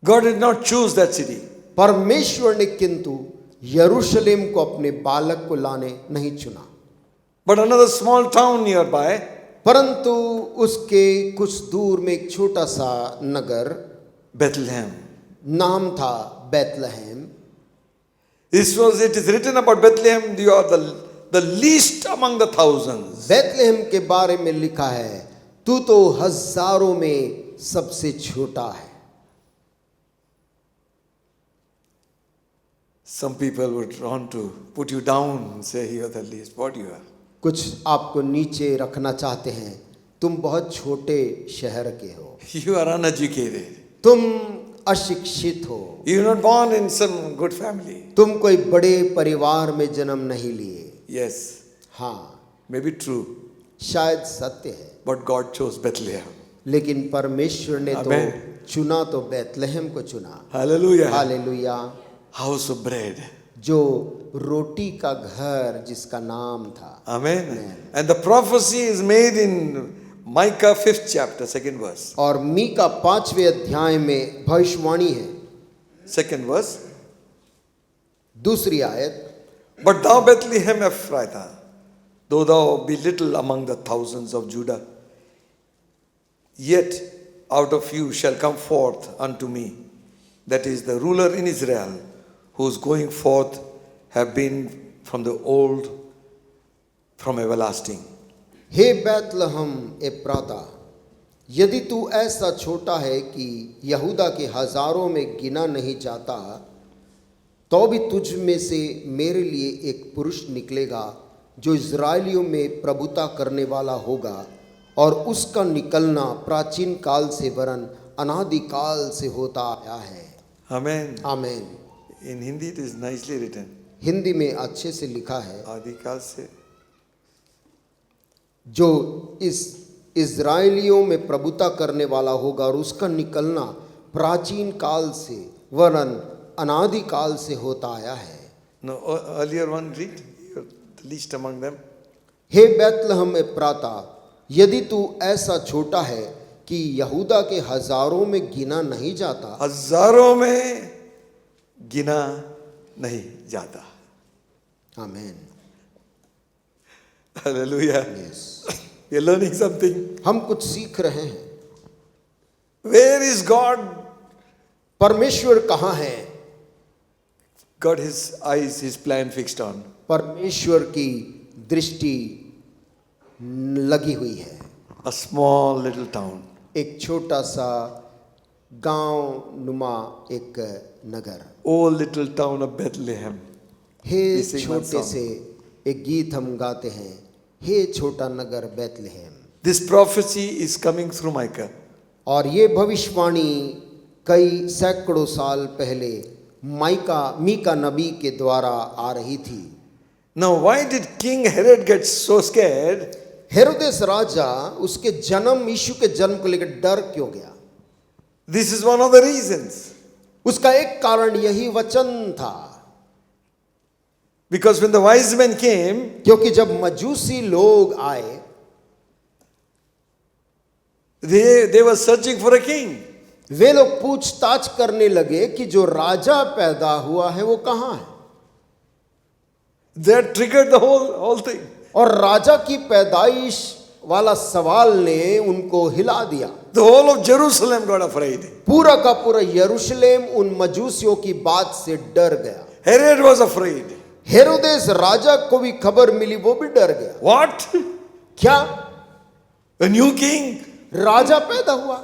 Speaker 2: God did not choose that city.
Speaker 3: परमेश्वर ने किंतु यरूशलेम को अपने बालक को लाने नहीं चुना,
Speaker 2: But another small town nearby,
Speaker 3: परंतु उसके कुछ दूर में एक छोटा सा नगर,
Speaker 2: Bethlehem.
Speaker 3: नाम था बैतलहम।
Speaker 2: It is written about Bethlehem, you are the least among the thousands.
Speaker 3: बैतलहम के बारे में लिखा है, तू तो हजारों में सबसे छोटा है।
Speaker 2: Some people would want to put you down and say you are the least. What you are?
Speaker 3: कुछ आपको नीचे रखना चाहते हैं, तुम बहुत छोटे शहर के हो,
Speaker 2: You are uneducated.
Speaker 3: तुम अशिक्षित हो,
Speaker 2: You are not born in some good family.
Speaker 3: तुम कोई बड़े परिवार में जन्म नहीं लिए।
Speaker 2: Yes,
Speaker 3: हाँ,
Speaker 2: maybe true.
Speaker 3: शायद सत्य है,
Speaker 2: But God chose Bethlehem.
Speaker 3: लेकिन परमेश्वर ने तो
Speaker 2: Amen.
Speaker 3: चुना तो बैतलहम को चुना।
Speaker 2: Hallelujah.
Speaker 3: Hallelujah.
Speaker 2: House of bread.
Speaker 3: जो रोटी का घर जिसका नाम था।
Speaker 2: Amen.
Speaker 3: Amen.
Speaker 2: And the prophecy is made in Micah 5th chapter, 2nd verse.
Speaker 3: और मीका 5वें अध्याय में भविष्यवाणी है,
Speaker 2: 2nd verse.
Speaker 3: दूसरी आयत,
Speaker 2: But thou Bethlehem Ephrathah, though thou be little among the thousands of Judah, yet out of you shall come forth unto me, that is the ruler in Israel, whose going forth have been from the old, from everlasting.
Speaker 3: हे बैतलहम एप्राता, यदि तू ऐसा छोटा है कि यहूदा के हजारों में गिना नहीं जाता, तो भी तुझ में से मेरे लिए एक पुरुष निकलेगा जो इज़राइलियों में प्रभुता करने वाला होगा, और उसका निकलना प्राचीन काल से वरन अनादि काल से होता आया है।
Speaker 2: Amen.
Speaker 3: आमीन।
Speaker 2: In Hindi it is nicely written.
Speaker 3: Hindi में अच्छे से लिखा है,
Speaker 2: आदिकाल से
Speaker 3: जो इस इज़राइलियों में प्रभुता करने वाला होगा और उसका निकलना प्राचीन काल से वरन अनादि काल से होता आया है।
Speaker 2: No, earlier one, read. You're the least among them.
Speaker 3: हे बैतलहम एप्राता, यदि तू ऐसा छोटा है कि यहूदा के हजारों में गिना नहीं जाता,
Speaker 2: हजारों में गिना नहीं जाता।
Speaker 3: आमीन।
Speaker 2: Hallelujah.
Speaker 3: Yes.
Speaker 2: We are learning something.
Speaker 3: हम कुछ सीख रहे हैं।
Speaker 2: Where is God?
Speaker 3: परमेश्वर कहाँ है?
Speaker 2: Got his eyes, his plan fixed on.
Speaker 3: परमेश्वर की दृष्टि लगी हुई है।
Speaker 2: A small little town.
Speaker 3: एक छोटा सा गांव नुमा एक नगर।
Speaker 2: Oh, little town of Bethlehem.
Speaker 3: Hey
Speaker 2: We sing one
Speaker 3: छोटे
Speaker 2: song.
Speaker 3: से एक गीत हम गाते हैं, हे छोटा नगर बैतलहम।
Speaker 2: This prophecy is coming through Micah.
Speaker 3: और ये भविष्यवाणी कई सैकड़ों साल पहले मीका नबी के द्वारा आ रही थी।
Speaker 2: Now, why did King Herod get so scared?
Speaker 3: हेरोदेस राजा उसके जन्म, यीशु के जन्म को लेकर डर क्यों गया?
Speaker 2: This is one of the reasons.
Speaker 3: उसका एक कारण यही वचन था,
Speaker 2: Because when the wise men came,
Speaker 3: क्योंकि जब मजूसी लोग आए,
Speaker 2: they were searching for a king.
Speaker 3: वे लोग पूछताछ करने लगे कि जो राजा पैदा हुआ है वो कहाँ है।
Speaker 2: That triggered the whole thing.
Speaker 3: और राजा की पैदाइश वाला सवाल ने उनको हिला दिया।
Speaker 2: The whole of Jerusalem got afraid.
Speaker 3: पूरा का पूरा यरूशलेम उन मजूसियों की बात से डर गया।
Speaker 2: Herod was afraid.
Speaker 3: हेरोदेस राजा को भी खबर मिली, वो भी डर गया।
Speaker 2: What?
Speaker 3: क्या?
Speaker 2: A new king?
Speaker 3: राजा पैदा हुआ?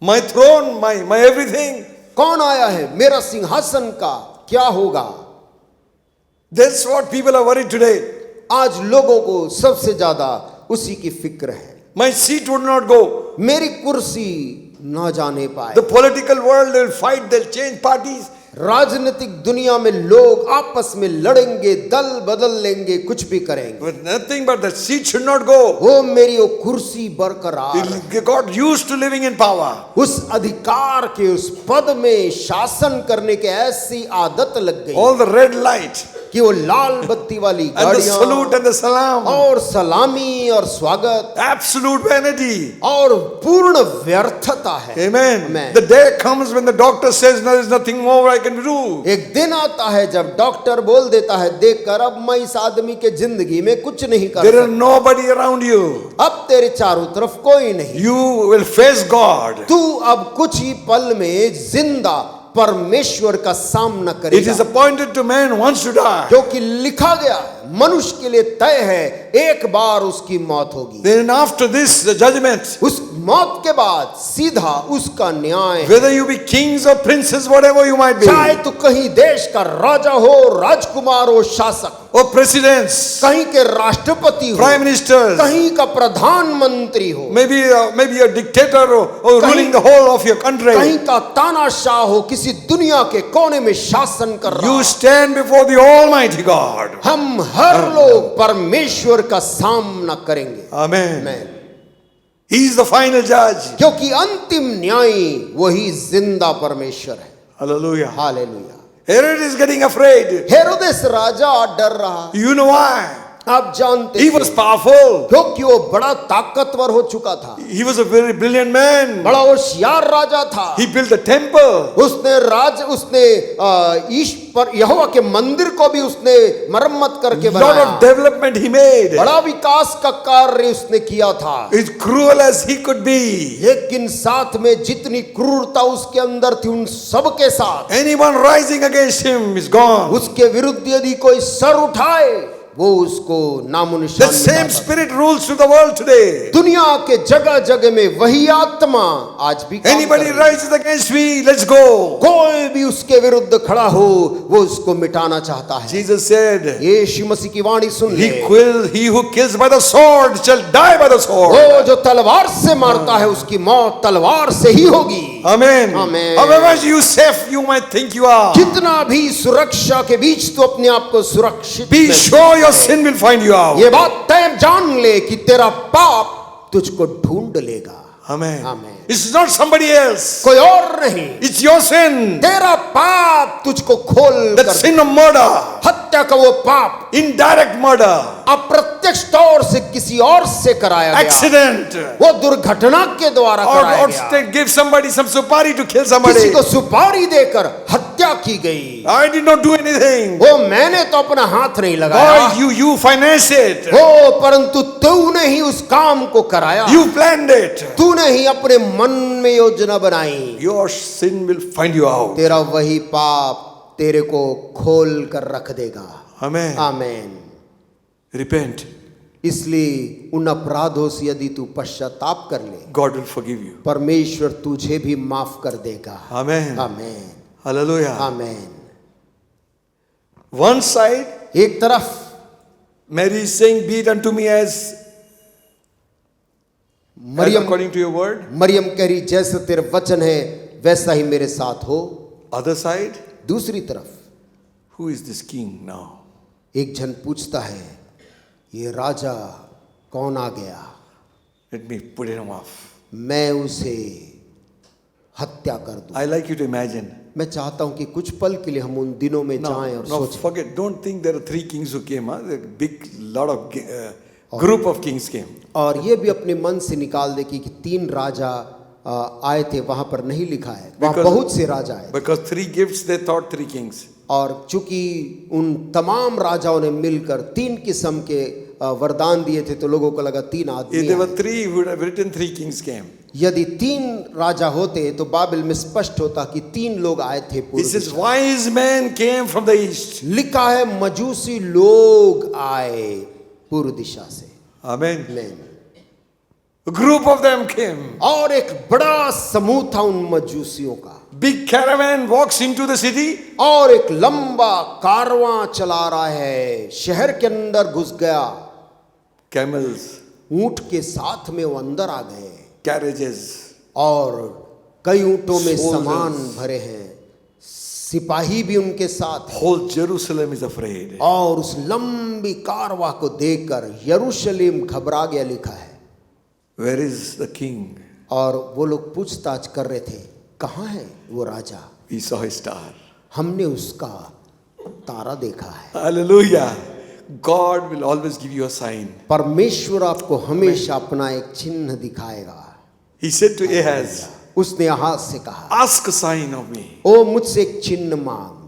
Speaker 2: My throne, my everything.
Speaker 3: कौन आया है? मेरा सिंहासन का क्या होगा?
Speaker 2: That's what people are worried today.
Speaker 3: आज लोगों को सबसे ज्यादा उसी की फिक्र है।
Speaker 2: My seat would not go.
Speaker 3: मेरी कुर्सी न जाने पाए।
Speaker 2: The political world, they'll fight, they'll change parties.
Speaker 3: राजनीतिक दुनिया में लोग आपस में लड़ेंगे, दल बदल लेंगे, कुछ भी करेंगे,
Speaker 2: But nothing but that seat should not go.
Speaker 3: वो मेरी वो कुर्सी बरकरार है।
Speaker 2: They got used to living in power.
Speaker 3: उस अधिकार के उस पद में शासन करने के ऐसी आदत लग गई
Speaker 2: All the red light
Speaker 3: कि वो लाल बत्ती वाली
Speaker 2: and the salute
Speaker 3: गाड़ियां
Speaker 2: and the salam.
Speaker 3: और सलामी और स्वागत
Speaker 2: Absolute vanity.
Speaker 3: और पूर्ण व्यर्थता है।
Speaker 2: Amen.
Speaker 3: Amen.
Speaker 2: The day comes when the doctor says there is nothing more I can do.
Speaker 3: एक दिन आता है जब डॉक्टर बोल देता है, देखकर अब मैं इस आदमी के जिंदगी में कुछ नहीं कर
Speaker 2: There is
Speaker 3: सकता,
Speaker 2: nobody around you.
Speaker 3: अब तेरे चारों तरफ कोई नहीं,
Speaker 2: You will face God.
Speaker 3: तू अब कुछ ही पल में जिंदा परमेश्वर का सामना
Speaker 2: It
Speaker 3: करेगा।
Speaker 2: is appointed to man once to die.
Speaker 3: क्योंकि लिखा गया मनुष्य के लिए तय है एक बार उसकी मौत होगी,
Speaker 2: Then after this, the judgment.
Speaker 3: उस मौत के बाद सीधा उसका न्याय है।
Speaker 2: Whether you be kings or princes, whatever you might be,
Speaker 3: चाहे तू कहीं देश का राजा हो, राजकुमार हो, शासक,
Speaker 2: or presidents,
Speaker 3: कहीं के राष्ट्रपति हो,
Speaker 2: prime ministers,
Speaker 3: कहीं का प्रधानमंत्री हो,
Speaker 2: maybe a dictator or ruling the whole of your country.
Speaker 3: कहीं का तानाशाह हो, किसी दुनिया के कोने में शासन कर रहा
Speaker 2: You
Speaker 3: हो,
Speaker 2: stand before the Almighty God.
Speaker 3: हम हर लोग परमेश्वर का सामना करेंगे।
Speaker 2: Amen.
Speaker 3: आमीन।
Speaker 2: He is the final judge.
Speaker 3: क्योंकि अंतिम न्यायी वही जिंदा परमेश्वर है।
Speaker 2: Hallelujah.
Speaker 3: Hallelujah.
Speaker 2: Herod is getting afraid.
Speaker 3: हेरोदेस राजा डर रहा।
Speaker 2: You know why?
Speaker 3: आप जानते
Speaker 2: He
Speaker 3: हैं
Speaker 2: was powerful.
Speaker 3: क्योंकि वो बड़ा ताकतवर हो चुका था,
Speaker 2: He was a very brilliant man.
Speaker 3: बड़ा होशियार राजा था।
Speaker 2: He built a temple.
Speaker 3: उसने ईश्वर यहोवा के मंदिर को भी उसने मरम्मत करके
Speaker 2: Lot
Speaker 3: बनाया।
Speaker 2: of development he made.
Speaker 3: बड़ा विकास का कार्य उसने किया था,
Speaker 2: As cruel as he could be.
Speaker 3: लेकिन साथ में जितनी क्रूरता उसके अंदर थी उन सब के साथ
Speaker 2: Anyone rising against him is gone.
Speaker 3: उसके विरुद्ध यदि कोई सर उठाए वो उसको नामोनिशान
Speaker 2: The same
Speaker 3: मिटा देता।
Speaker 2: spirit rules through the world today.
Speaker 3: दुनिया के जगह जगह में वही आत्मा आज भी काम
Speaker 2: Anybody
Speaker 3: कर रही है।
Speaker 2: rises against me, let's go.
Speaker 3: कोई भी उसके विरुद्ध खड़ा हो वो उसको मिटाना चाहता है।
Speaker 2: Jesus said,
Speaker 3: यीशु मसीह की वाणी सुन ले,
Speaker 2: he who kills by the sword shall die by the sword.
Speaker 3: वो जो तलवार से मारता है उसकी मौत तलवार से ही होगी।
Speaker 2: Amen.
Speaker 3: Amen.
Speaker 2: However you safe you might think you are,
Speaker 3: कितना भी सुरक्षा के बीच तो अपने आप को सुरक्षित
Speaker 2: be
Speaker 3: महसूस
Speaker 2: sure your sin will find you out.
Speaker 3: ये बात तय जान ले कि तेरा पाप तुझको ढूंढ लेगा।
Speaker 2: Amen.
Speaker 3: Amen.
Speaker 2: It's not somebody else.
Speaker 3: कोई और नहीं,
Speaker 2: It's your sin.
Speaker 3: तेरा पाप तुझको खोल
Speaker 2: That
Speaker 3: कर,
Speaker 2: sin of murder,
Speaker 3: हत्या का वो पाप
Speaker 2: indirect murder,
Speaker 3: अप्रत्यक्ष तौर से किसी और से कराया गया,
Speaker 2: accident,
Speaker 3: वो दुर्घटना के द्वारा कराया गया,
Speaker 2: or give somebody some supari to kill
Speaker 3: किसी
Speaker 2: somebody.
Speaker 3: को सुपारी देकर हत्या की गई।
Speaker 2: I did not do anything.
Speaker 3: वो मैंने तो अपना हाथ नहीं लगाया,
Speaker 2: Boy, you finance it.
Speaker 3: हो परंतु तूने ही उस काम को कराया,
Speaker 2: You planned it.
Speaker 3: तूने ही अपने मन में योजना बनाई।
Speaker 2: Your sin will find you out.
Speaker 3: तेरा वही पाप तेरे को खोल कर रख देगा।
Speaker 2: Amen.
Speaker 3: आमेन।
Speaker 2: Repent.
Speaker 3: इसलिए उन अपराधों से यदि तू पश्चाताप कर ले,
Speaker 2: God will forgive you.
Speaker 3: परमेश्वर तुझे भी माफ कर देगा।
Speaker 2: Amen.
Speaker 3: आमेन,
Speaker 2: Hallelujah.
Speaker 3: आमेन।
Speaker 2: One side,
Speaker 3: एक तरफ
Speaker 2: Mary is saying, "Be it unto me as
Speaker 3: Maryam
Speaker 2: according to your word."
Speaker 3: Maryam कह रही, जैसा तेरा वचन है वैसा ही मेरे साथ हो।
Speaker 2: Other side,
Speaker 3: दूसरी तरफ
Speaker 2: who is this king now?
Speaker 3: एक जन पूछता है, ये राजा कौन आ गया,
Speaker 2: Let me put him off.
Speaker 3: मैं उसे हत्या कर दूं।
Speaker 2: I like you to imagine.
Speaker 3: मैं चाहता हूं कि कुछ पल के लिए हम उन दिनों में जाएं और
Speaker 2: No,
Speaker 3: सोचें।
Speaker 2: forget. Don't think there are 3 kings who came. Huh? There are big lot of group of kings came.
Speaker 3: और ये भी अपने मन से निकाल दे कि 3 राजा आए थे, वहां पर नहीं लिखा है, वहां
Speaker 2: Because-
Speaker 3: बहुत से राजा आए।
Speaker 2: Because 3 gifts, they thought 3 kings.
Speaker 3: और चूंकि उन तमाम राजाओं ने मिलकर 3 किस्म के वरदान दिए थे, तो लोगों को लगा 3 आदमी
Speaker 2: If there were
Speaker 3: आए।
Speaker 2: 3, he would have written 3 kings came.
Speaker 3: यदि 3 राजा होते तो बाबिल में स्पष्ट होता कि 3 लोग आए थे
Speaker 2: He
Speaker 3: पूर्व
Speaker 2: says,
Speaker 3: Disha.
Speaker 2: wise men came from the east.
Speaker 3: लिखा है मजूसी लोग आए पूर्व दिशा से।
Speaker 2: Amen.
Speaker 3: आमीन।
Speaker 2: A group of them came.
Speaker 3: और एक बड़ा समूह था उन मजूसियों का,
Speaker 2: Big caravan walks into the city.
Speaker 3: और एक लंबा कारवां चला रहा है, शहर के अंदर घुस गया।
Speaker 2: Camels,
Speaker 3: ऊंट के साथ में वो अंदर आ गए,
Speaker 2: carriages.
Speaker 3: और कई ऊंटों में
Speaker 2: Soldiers.
Speaker 3: सामान भरे हैं, सिपाही भी उनके साथ हैं।
Speaker 2: Whole Jerusalem is afraid.
Speaker 3: और उस लंबी कारवां को देखकर यरूशलेम घबरा गया, लिखा है।
Speaker 2: Where is the king?
Speaker 3: और वो लोग पूछताछ कर रहे थे, कहाँ है वो राजा,
Speaker 2: We saw his star.
Speaker 3: हमने उसका तारा देखा है।
Speaker 2: Hallelujah. God will always give you a sign.
Speaker 3: परमेश्वर आपको हमेशा अपना एक चिन्ह दिखाएगा।
Speaker 2: He said to Ahaz,
Speaker 3: उसने आहाज से कहा,
Speaker 2: ask a sign of me.
Speaker 3: ओ मुझसे एक चिन्ह मांग।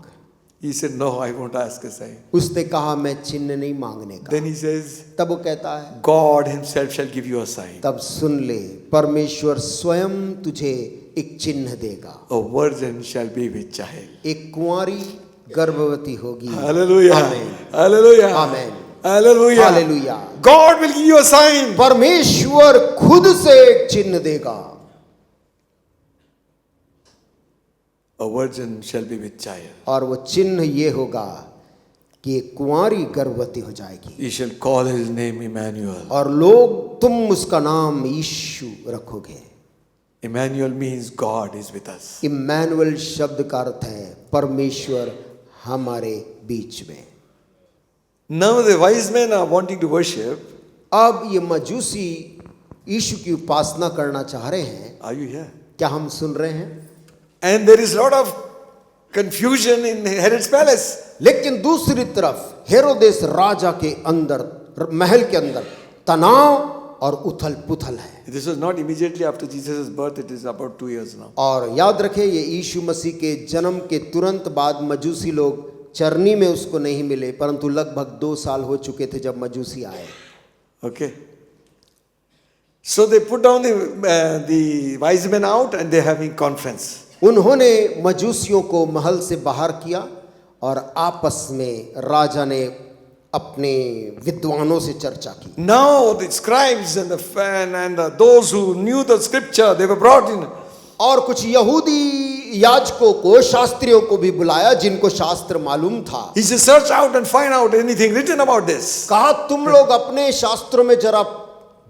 Speaker 2: He said, no, I won't ask a sign.
Speaker 3: उसने कहा, मैं चिन्ह नहीं मांगने का।
Speaker 2: Then he says,
Speaker 3: तब वो कहता है,
Speaker 2: God himself shall give you a sign.
Speaker 3: तब सुन ले, परमेश्वर स्वयं तुझे एक चिन्ह देगा।
Speaker 2: A virgin shall be with child.
Speaker 3: एक कुंवारी गर्भवती होगी।
Speaker 2: Hallelujah.
Speaker 3: Amen.
Speaker 2: Hallelujah.
Speaker 3: Amen.
Speaker 2: Hallelujah.
Speaker 3: Hallelujah.
Speaker 2: God will give you a sign.
Speaker 3: परमेश्वर खुद से एक चिन्ह देगा।
Speaker 2: A virgin shall be with child.
Speaker 3: और वो चिन्ह ये होगा कि एक कुंवारी गर्भवती हो जाएगी,
Speaker 2: You shall call his name Emmanuel.
Speaker 3: और लोग तुम उसका नाम यीशु रखोगे।
Speaker 2: Emmanuel means God is with us.
Speaker 3: Emmanuel शब्द का अर्थ है परमेश्वर हमारे बीच में।
Speaker 2: Now the wise men are wanting to worship.
Speaker 3: अब ये मजूसी यीशु की उपासना करना चाह रहे हैं।
Speaker 2: Are you here?
Speaker 3: क्या हम सुन रहे हैं?
Speaker 2: And there is a lot of confusion in Herod's palace.
Speaker 3: लेकिन दूसरी तरफ हेरोदेस राजा के अंदर, महल के अंदर तनाव और उथल पुथल है।
Speaker 2: This was not immediately after Jesus' birth. It is about 2 years now.
Speaker 3: और याद रखें, ये यीशु मसीह के जन्म के तुरंत बाद मजूसी लोग चरनी में उसको नहीं मिले, परंतु लगभग 2 साल हो चुके थे जब मजूसी आए।
Speaker 2: Okay. So they put down the wise men out and they're having conference.
Speaker 3: उन्होंने मजूसियों को महल से बाहर किया और आपस में राजा ने अपने विद्वानों से चर्चा की।
Speaker 2: Now the scribes and those who knew the scripture, they were brought in.
Speaker 3: और कुछ यहूदी याजकों को, शास्त्रियों को भी बुलाया जिनको शास्त्र मालूम था।
Speaker 2: He said, search out and find out anything written about this.
Speaker 3: कहा, तुम लोग अपने शास्त्रों में जरा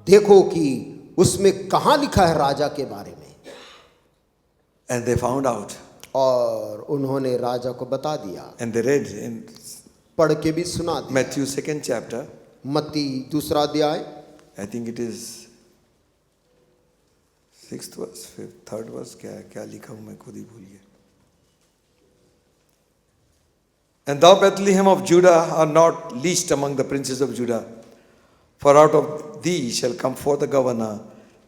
Speaker 3: देखो कि उसमें कहाँ लिखा है राजा के बारे में।
Speaker 2: And they found out.
Speaker 3: और उन्होंने राजा को बता दिया।
Speaker 2: And they read in
Speaker 3: पढ़ के भी सुना दिया।
Speaker 2: Matthew 2nd chapter.
Speaker 3: मत्ती 2 अध्याय,
Speaker 2: I think it is 6th verse, 3rd verse क्या है, क्या लिखा हूं मैं खुद ही भूल गया. And thou Bethlehem of Judah are not least among the princes of Judah, for out of thee shall come forth a governor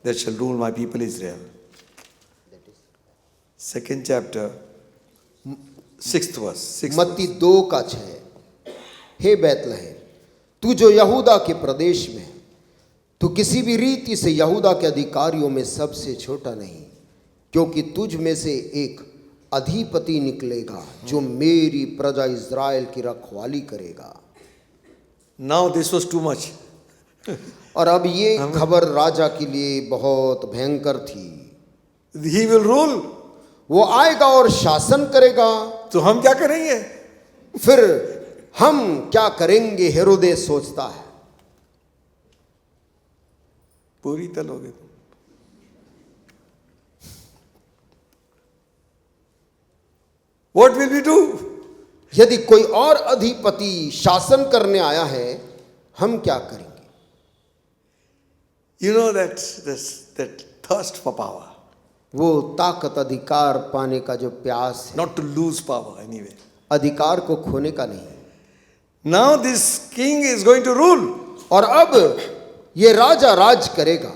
Speaker 2: that shall rule my people Israel. 2nd chapter, 6th verse. 6th
Speaker 3: मत्ती 2:6, हे बैतलहम, तू जो यहूदा के प्रदेश में, तू किसी भी रीति से यहूदा के अधिकारियों में सबसे छोटा नहीं, क्योंकि तुझ में से एक अधिपति निकलेगा जो मेरी प्रजा इज़राइल की रखवाली करेगा.
Speaker 2: Now this was too much.
Speaker 3: और अब ये खबर राजा के लिए बहुत भयंकर थी.
Speaker 2: He will rule.
Speaker 3: वो आएगा और शासन करेगा.
Speaker 2: तो हम क्या करेंगे?
Speaker 3: फिर हम क्या करेंगे, हेरोदेस सोचता है.
Speaker 2: पूरी तलोगे. What will we do?
Speaker 3: यदि कोई और अधिपति शासन करने आया है, हम क्या करेंगे?
Speaker 2: You know that thirst for power.
Speaker 3: वो ताकत, अधिकार पाने का जो प्यास है,
Speaker 2: Not to lose power anyway.
Speaker 3: अधिकार को खोने का नहीं.
Speaker 2: Now this king is going to rule.
Speaker 3: और अब ये राजा राज करेगा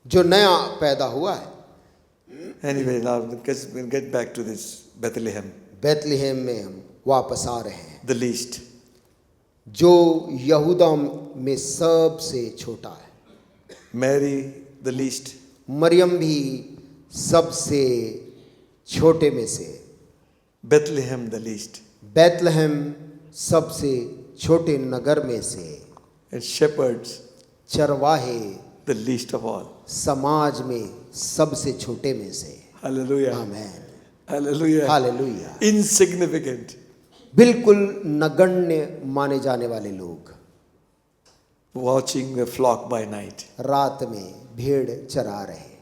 Speaker 3: जो नया पैदा हुआ है.
Speaker 2: Anyway, now we'll get back to this Bethlehem.
Speaker 3: बैतलहम में हम वापस आ रहे हैं.
Speaker 2: The least.
Speaker 3: जो यहूदा में सबसे छोटा है.
Speaker 2: Mary, the least.
Speaker 3: मरियम भी सबसे छोटे में से.
Speaker 2: Bethlehem, the least.
Speaker 3: बैतलहम सबसे छोटे नगर में से.
Speaker 2: And shepherds,
Speaker 3: चरवाहे
Speaker 2: the least of all.
Speaker 3: समाज में सबसे छोटे में से.
Speaker 2: Hallelujah.
Speaker 3: आमेन.
Speaker 2: Hallelujah.
Speaker 3: हालेलुया.
Speaker 2: Insignificant.
Speaker 3: बिल्कुल नगण्य माने जाने वाले लोग
Speaker 2: Watching the flock by night.
Speaker 3: रात में भेड़ चरा रहे.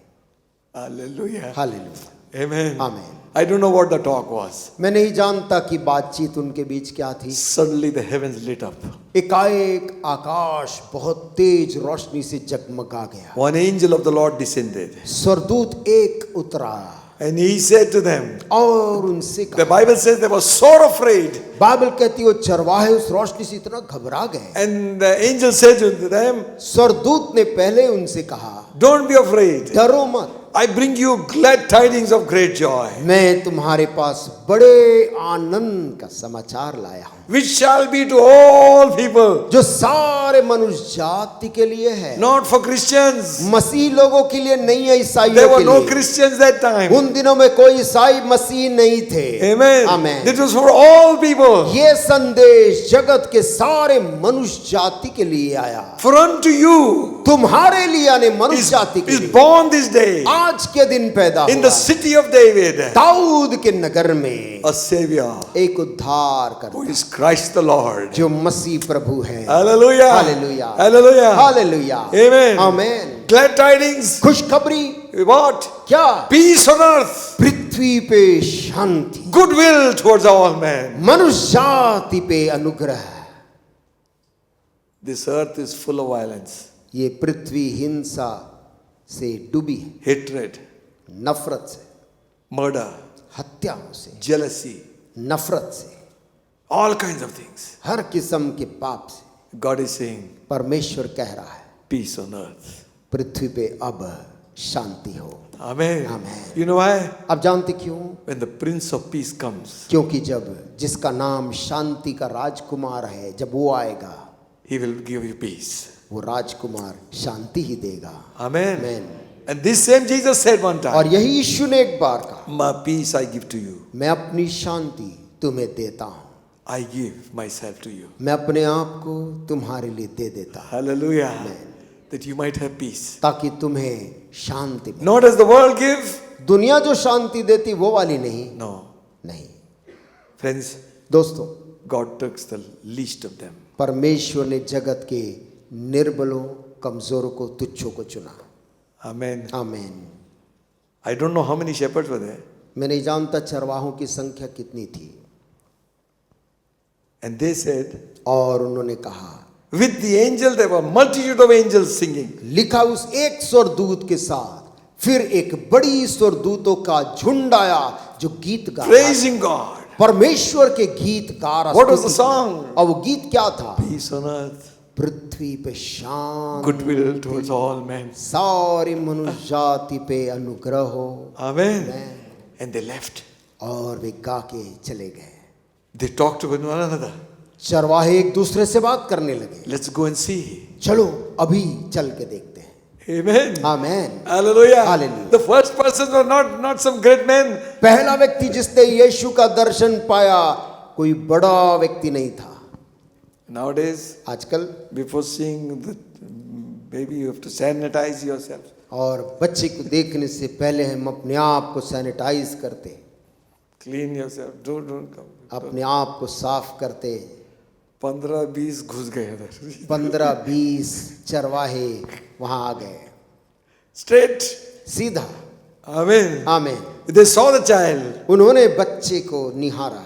Speaker 2: Hallelujah.
Speaker 3: Hallelujah.
Speaker 2: Amen.
Speaker 3: Amen.
Speaker 2: I don't know what the talk was.
Speaker 3: मैं नहीं जानता कि बातचीत उनके बीच क्या थी.
Speaker 2: Suddenly the heavens lit up.
Speaker 3: एकाएक आकाश बहुत तेज रोशनी से जगमगा गया.
Speaker 2: One angel of the Lord descended.
Speaker 3: स्वर्गदूत एक उतरा
Speaker 2: And he said to them,
Speaker 3: और उनसे
Speaker 2: the
Speaker 3: कहा.
Speaker 2: Bible says they were sore afraid.
Speaker 3: Bible कहती है वो चरवाहे उस रोशनी से इतना घबरा गए.
Speaker 2: And the angel said to them,
Speaker 3: स्वर्गदूत ने पहले उनसे कहा,
Speaker 2: don't be afraid.
Speaker 3: डरो मत,
Speaker 2: I bring you glad tidings of great joy,
Speaker 3: मैं तुम्हारे पास बड़े आनंद का समाचार लाया हूं,
Speaker 2: which shall be to all people.
Speaker 3: जो सारे मनुष्य जाति के लिए है.
Speaker 2: Not for Christians.
Speaker 3: मसीह लोगों के लिए नहीं है, ईसाइयों
Speaker 2: There
Speaker 3: के
Speaker 2: were no
Speaker 3: लिए.
Speaker 2: Christians that time.
Speaker 3: उन दिनों में कोई ईसाई मसीह नहीं थे.
Speaker 2: Amen.
Speaker 3: Amen.
Speaker 2: It was for all people.
Speaker 3: ये संदेश जगत के सारे मनुष्य जाति के लिए आया.
Speaker 2: For unto you
Speaker 3: तुम्हारे लिए यानी मनुष्य
Speaker 2: is,
Speaker 3: जाति के
Speaker 2: is
Speaker 3: लिए
Speaker 2: born this day
Speaker 3: आज के दिन पैदा
Speaker 2: in
Speaker 3: हुआ
Speaker 2: the city of David
Speaker 3: Dawood के नगर में
Speaker 2: a savior
Speaker 3: एक उद्धार
Speaker 2: who
Speaker 3: करता
Speaker 2: is Christ the Lord.
Speaker 3: जो मसीह प्रभु है.
Speaker 2: Hallelujah.
Speaker 3: Hallelujah.
Speaker 2: Hallelujah.
Speaker 3: Hallelujah.
Speaker 2: Amen.
Speaker 3: आमेन.
Speaker 2: Glad tidings.
Speaker 3: खुशखबरी.
Speaker 2: What?
Speaker 3: क्या?
Speaker 2: Peace on earth.
Speaker 3: पृथ्वी पे शांति.
Speaker 2: Goodwill towards all men.
Speaker 3: मनुष्य जाति पे अनुग्रह.
Speaker 2: This earth is full of violence,
Speaker 3: ये पृथ्वी हिंसा से डूबी है.
Speaker 2: hatred,
Speaker 3: नफरत से,
Speaker 2: murder,
Speaker 3: हत्याओं से,
Speaker 2: jealousy,
Speaker 3: नफरत से,
Speaker 2: all kinds of things.
Speaker 3: हर किस्म के पाप से.
Speaker 2: God is saying,
Speaker 3: परमेश्वर कह रहा है
Speaker 2: peace on earth.
Speaker 3: पृथ्वी पे अब शांति हो.
Speaker 2: Amen.
Speaker 3: Amen.
Speaker 2: You know why?
Speaker 3: अब जानते क्यों?
Speaker 2: When the Prince of Peace comes,
Speaker 3: क्योंकि जब जिसका नाम शांति का राजकुमार है, जब वो आएगा,
Speaker 2: He will give you peace.
Speaker 3: वो राजकुमार शांति ही देगा.
Speaker 2: Amen.
Speaker 3: Amen.
Speaker 2: And this same Jesus said one
Speaker 3: और
Speaker 2: time,
Speaker 3: यही यीशु ने एक बार कहा,
Speaker 2: my peace I give to you.
Speaker 3: मैं अपनी शांति तुम्हें देता हूँ.
Speaker 2: I give myself to you.
Speaker 3: मैं अपने आप को तुम्हारे लिए दे देता हूँ,
Speaker 2: Hallelujah. That you might have peace.
Speaker 3: ताकि तुम्हें शांति मिले.
Speaker 2: Not as the world give.
Speaker 3: दुनिया जो शांति देती वो वाली नहीं.
Speaker 2: No.
Speaker 3: नहीं.
Speaker 2: Friends,
Speaker 3: दोस्तों,
Speaker 2: God takes the least of them.
Speaker 3: परमेश्वर ने जगत के निर्बलों, कमजोरों को, तुच्छों को चुना.
Speaker 2: Amen.
Speaker 3: आमीन.
Speaker 2: I don't know how many shepherds were there.
Speaker 3: मैं नहीं जानता चरवाहों की संख्या कितनी थी.
Speaker 2: And they said,
Speaker 3: और उन्होंने कहा,
Speaker 2: with the angel there were multitude of angels singing.
Speaker 3: लिखा उस एक स्वर्गदूत के साथ फिर एक बड़ी स्वर्गदूतों का झुंड आया जो गीत गा रहा था।
Speaker 2: praising God.
Speaker 3: परमेश्वर के गीत गा रहा
Speaker 2: What was the
Speaker 3: स्तुति।
Speaker 2: song?
Speaker 3: और वो गीत क्या था?
Speaker 2: Peace on earth,
Speaker 3: पृथ्वी पे शांति,
Speaker 2: goodwill towards all men.
Speaker 3: सारी मनुष्य जाति पे अनुग्रह हो।
Speaker 2: Amen. And they left.
Speaker 3: और वे गा के चले गए।
Speaker 2: They talked to one another.
Speaker 3: चरवाहे एक दूसरे से बात करने लगे,
Speaker 2: Let's go and see.
Speaker 3: चलो अभी चल के देखते हैं।
Speaker 2: Amen.
Speaker 3: Amen.
Speaker 2: Hallelujah.
Speaker 3: Hallelujah.
Speaker 2: The first person was not some great man.
Speaker 3: पहला व्यक्ति जिसने यीशु का दर्शन पाया कोई बड़ा व्यक्ति नहीं था।
Speaker 2: Nowadays,
Speaker 3: आजकल
Speaker 2: before seeing the baby, you have to sanitize yourself.
Speaker 3: और बच्चे को देखने से पहले हम अपने आप को सैनिटाइज करते,
Speaker 2: Clean yourself. Don't come.
Speaker 3: अपने आप को साफ करते।
Speaker 2: 15-20 घुस गए इधर.
Speaker 3: 15-20 चरवाहे वहां आ गए,
Speaker 2: Straight.
Speaker 3: सीधा।
Speaker 2: Amen.
Speaker 3: Amen.
Speaker 2: They saw the child.
Speaker 3: उन्होंने बच्चे को निहारा।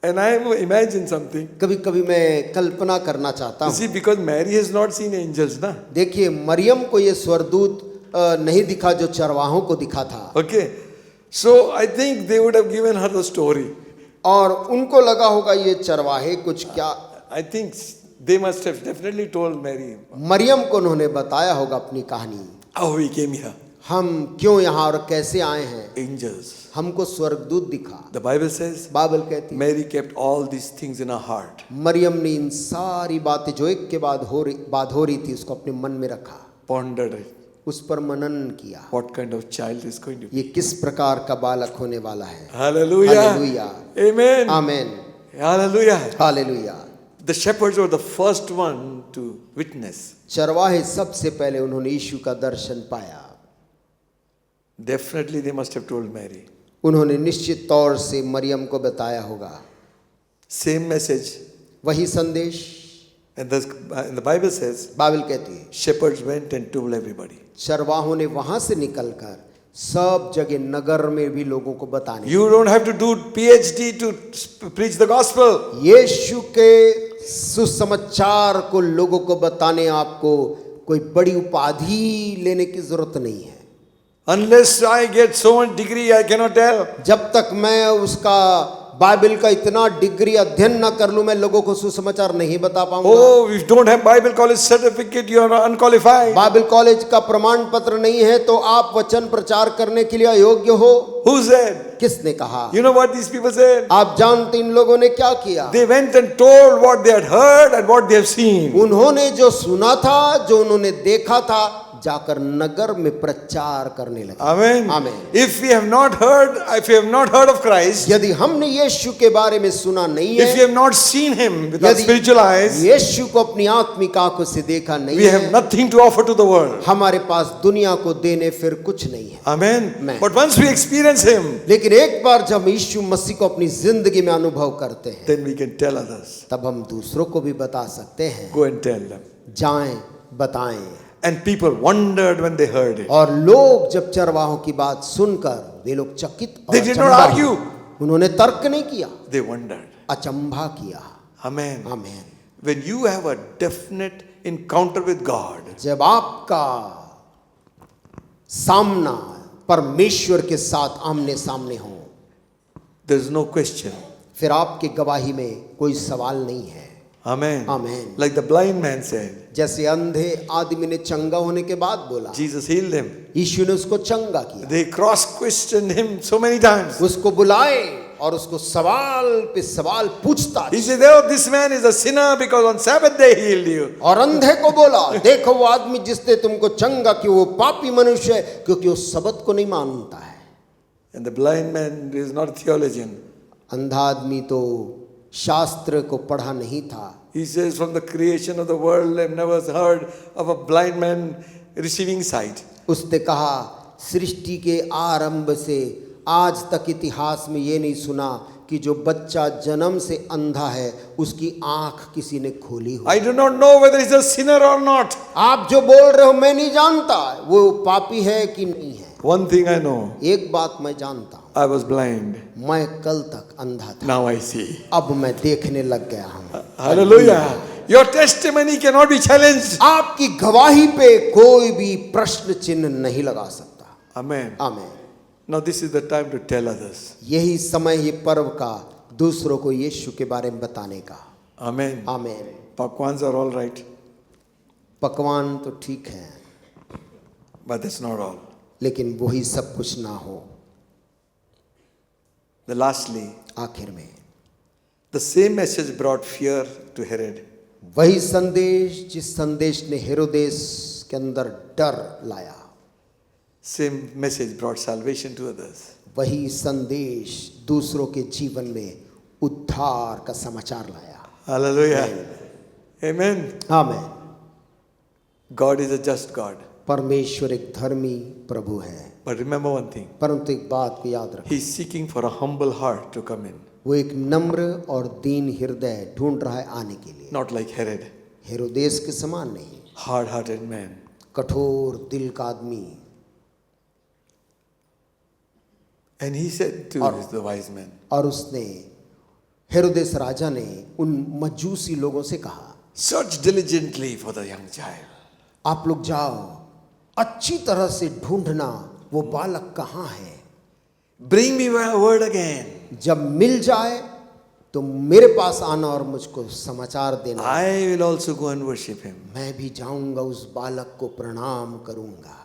Speaker 2: And I imagine something.
Speaker 3: कभी कभी मैं कल्पना करना चाहता
Speaker 2: You
Speaker 3: हूँ।
Speaker 2: see, because Mary has not seen angels, na?
Speaker 3: देखिए मरियम को ये स्वर्गदूत नहीं दिखा जो चरवाहों को दिखा था।
Speaker 2: Okay. So I think they would have given her the story.
Speaker 3: और उनको लगा होगा ये चरवाहे कुछ क्या,
Speaker 2: I think they must have definitely told Mary
Speaker 3: Maryam को उन्होंने बताया होगा अपनी कहानी,
Speaker 2: how we came here.
Speaker 3: हम क्यों यहाँ और कैसे आए हैं।
Speaker 2: Angels.
Speaker 3: हमको स्वर्गदूत दिखा।
Speaker 2: The Bible says
Speaker 3: बाइबल कहती है
Speaker 2: Mary kept all these things in her heart.
Speaker 3: Maryam ने इन सारी बातें जो एक के बाद हो रही थी उसको अपने मन में रखा,
Speaker 2: Pondered it.
Speaker 3: उस पर मनन किया।
Speaker 2: What kind of child is going to be?
Speaker 3: ये किस प्रकार का बालक होने वाला है।
Speaker 2: Hallelujah.
Speaker 3: Hallelujah.
Speaker 2: Amen.
Speaker 3: Amen.
Speaker 2: Hallelujah.
Speaker 3: Hallelujah.
Speaker 2: The shepherds were the first one to witness.
Speaker 3: चरवाहे सबसे पहले उन्होंने यीशु का दर्शन पाया।
Speaker 2: Definitely they must have told Mary.
Speaker 3: उन्होंने निश्चित तौर से मरियम को बताया होगा।
Speaker 2: Same message.
Speaker 3: वही संदेश।
Speaker 2: And the Bible says
Speaker 3: Bible कहती है
Speaker 2: shepherds went and told everybody.
Speaker 3: चरवाहों ने वहां से निकलकर सब जगह नगर में भी लोगों को बताने।
Speaker 2: You don't have to do PhD to preach the gospel.
Speaker 3: यीशु के सुसमाचार को लोगों को बताने आपको कोई बड़ी उपाधि लेने की जरूरत नहीं है।
Speaker 2: Unless I get so much degree, I cannot tell.
Speaker 3: जब तक मैं उसका बाइबल का इतना डिग्री अध्ययन न कर लूं मैं लोगों को सुसमाचार नहीं बता पाऊंगा।
Speaker 2: Oh, if you don't have Bible college certificate, you are unqualified.
Speaker 3: Bible college का प्रमाण पत्र नहीं है तो आप वचन प्रचार करने के लिए अयोग्य हो।
Speaker 2: Who said?
Speaker 3: किसने कहा?
Speaker 2: You know what these people said?
Speaker 3: आप जानते इन लोगों ने क्या किया?
Speaker 2: They went and told what they had heard and what they have seen.
Speaker 3: उन्होंने जो सुना था, जो उन्होंने देखा था, जाकर नगर में प्रचार करने लगे।
Speaker 2: Amen.
Speaker 3: Amen.
Speaker 2: If we have not heard of Christ,
Speaker 3: यदि हमने यीशु के बारे में सुना नहीं
Speaker 2: if we
Speaker 3: है,
Speaker 2: have not seen Him with our
Speaker 3: यदि
Speaker 2: spiritual eyes,
Speaker 3: यीशु को अपनी आत्मिक आंखों से देखा नहीं
Speaker 2: we have
Speaker 3: है,
Speaker 2: nothing to offer to the world.
Speaker 3: हमारे पास दुनिया को देने फिर कुछ नहीं है।
Speaker 2: Amen.
Speaker 3: Amen.
Speaker 2: But once we experience Him,
Speaker 3: लेकिन एक बार जब यीशु मसीह को अपनी जिंदगी में अनुभव करते हैं,
Speaker 2: then we can tell others.
Speaker 3: तब हम दूसरों को भी बता सकते हैं।
Speaker 2: Go and tell them.
Speaker 3: जाएं, बताएं।
Speaker 2: And people wondered when they heard it.
Speaker 3: और लोग जब चरवाहों की बात सुनकर वे लोग चकित और
Speaker 2: They did not
Speaker 3: अचंभा
Speaker 2: argue.
Speaker 3: हुए। उन्होंने तर्क नहीं किया,
Speaker 2: They wondered.
Speaker 3: अचंभा किया।
Speaker 2: Amen.
Speaker 3: आमीन।
Speaker 2: When you have a definite encounter with God,
Speaker 3: जब आपका सामना परमेश्वर के साथ आमने सामने हो,
Speaker 2: there is no question.
Speaker 3: फिर आपकी गवाही में कोई सवाल नहीं है।
Speaker 2: Amen.
Speaker 3: Amen.
Speaker 2: Like the blind man said,
Speaker 3: जैसे अंधे आदमी ने चंगा होने के बाद बोला,
Speaker 2: Jesus healed him.
Speaker 3: यीशु ने उसको चंगा किया।
Speaker 2: They cross-questioned him so many times.
Speaker 3: उसको बुलाए और उसको सवाल पे सवाल पूछता।
Speaker 2: He said, oh, this man is a sinner because on Sabbath day he healed you.
Speaker 3: और अंधे को बोला, देखो वो आदमी जिसने तुमको चंगा किया वो पापी मनुष्य है क्योंकि वो सबत को नहीं मानता है।
Speaker 2: And the blind man is not a theologian.
Speaker 3: अंधा आदमी तो शास्त्र को पढ़ा नहीं था।
Speaker 2: He says, from the creation of the world, I've never heard of a blind man receiving sight.
Speaker 3: उसने कहा सृष्टि के आरंभ से आज तक इतिहास में ये नहीं सुना कि जो बच्चा जन्म से अंधा है उसकी आंख किसी ने खोली हो।
Speaker 2: I do not know whether he's a sinner or not.
Speaker 3: आप जो बोल रहे हो मैं नहीं जानता वो पापी है कि नहीं है।
Speaker 2: One thing I know,
Speaker 3: एक बात मैं जानता हूँ,
Speaker 2: I was blind.
Speaker 3: मैं कल तक अंधा था,
Speaker 2: Now I see.
Speaker 3: अब मैं देखने लग गया हूँ।
Speaker 2: Hallelujah. Your testimony cannot be challenged.
Speaker 3: आपकी गवाही पे कोई भी प्रश्न चिन्ह नहीं लगा सकता।
Speaker 2: Amen.
Speaker 3: Amen.
Speaker 2: Now this is the time to tell others.
Speaker 3: यही समय ये पर्व का दूसरों को यीशु के बारे में बताने का।
Speaker 2: Amen.
Speaker 3: Amen.
Speaker 2: Pakwans are all right,
Speaker 3: पकवान तो ठीक है,
Speaker 2: but that's not all.
Speaker 3: लेकिन वही सब कुछ ना हो।
Speaker 2: The lastly,
Speaker 3: आखिर में
Speaker 2: the same message brought fear to Herod.
Speaker 3: वही संदेश जिस संदेश ने हेरोदेस के अंदर डर लाया,
Speaker 2: Same message brought salvation to others.
Speaker 3: वही संदेश दूसरों के जीवन में उद्धार का समाचार लाया।
Speaker 2: Hallelujah. Amen.
Speaker 3: Amen.
Speaker 2: God is a just God.
Speaker 3: परमेश्वर एक धर्मी प्रभु है,
Speaker 2: But remember one thing.
Speaker 3: परंतु एक बात को याद रखें,
Speaker 2: He's seeking for a humble heart to come in.
Speaker 3: वो एक नम्र और दीन हृदय ढूंढ रहा है आने के लिए।
Speaker 2: Not like Herod.
Speaker 3: हेरोदेस के समान नहीं,
Speaker 2: Hard-hearted man.
Speaker 3: कठोर दिल का आदमी।
Speaker 2: And he said to the wise men,
Speaker 3: और उसने, हेरोदेस राजा ने उन मजूसी लोगों से कहा,
Speaker 2: search diligently for the young child.
Speaker 3: आप लोग जाओ, अच्छी तरह से ढूंढना वो बालक कहाँ है।
Speaker 2: Bring me word again.
Speaker 3: जब मिल जाए तो मेरे पास आना और मुझको समाचार देना।
Speaker 2: I will also go and worship him.
Speaker 3: मैं भी जाऊंगा, उस बालक को प्रणाम करूंगा।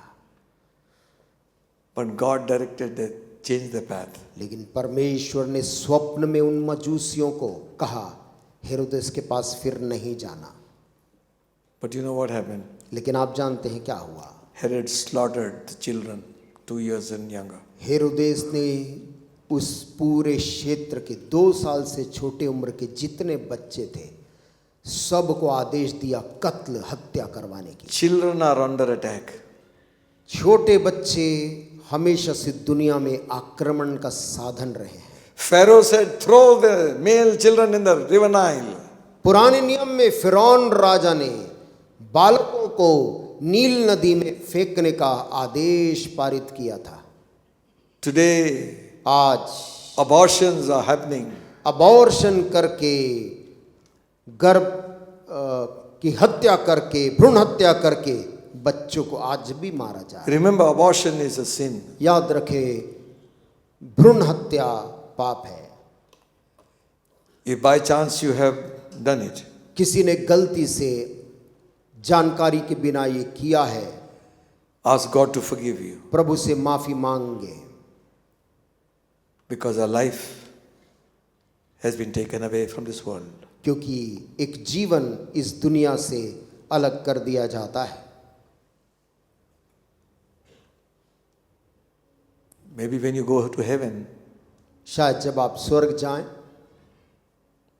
Speaker 2: But God directed that change the path.
Speaker 3: लेकिन परमेश्वर ने स्वप्न में उन मजूसियों को कहा, हेरोदेस के पास फिर नहीं जाना।
Speaker 2: But you know what happened?
Speaker 3: लेकिन आप जानते हैं क्या हुआ?
Speaker 2: Herod slaughtered the children 2 years and younger.
Speaker 3: हेरोदेस ने उस पूरे क्षेत्र के 2 साल से छोटे उम्र के जितने बच्चे थे सबको आदेश दिया कत्ल, हत्या करवाने की।
Speaker 2: Children are under attack.
Speaker 3: छोटे बच्चे हमेशा से दुनिया में आक्रमण का साधन रहे हैं।
Speaker 2: Pharaoh said, throw the male children in the river Nile.
Speaker 3: पुराने नियम में फिरौन राजा ने बालकों को नील नदी में फेंकने का आदेश पारित किया था।
Speaker 2: Today,
Speaker 3: आज
Speaker 2: abortions are happening.
Speaker 3: अबॉर्शन करके, गर्भ की हत्या करके, भ्रूण हत्या करके बच्चों को आज भी मारा जा रहा है।
Speaker 2: Remember, abortion is a sin.
Speaker 3: याद रखे, भ्रूण हत्या पाप है।
Speaker 2: If by chance you have done it,
Speaker 3: किसी ने गलती से जानकारी के बिना ये किया है,
Speaker 2: ask God to forgive you.
Speaker 3: प्रभु से माफी मांगे,
Speaker 2: Because our life has been taken away from this world.
Speaker 3: क्योंकि एक जीवन इस दुनिया से अलग कर दिया जाता है।
Speaker 2: Maybe when you go to heaven,
Speaker 3: शायद जब आप स्वर्ग जाएं,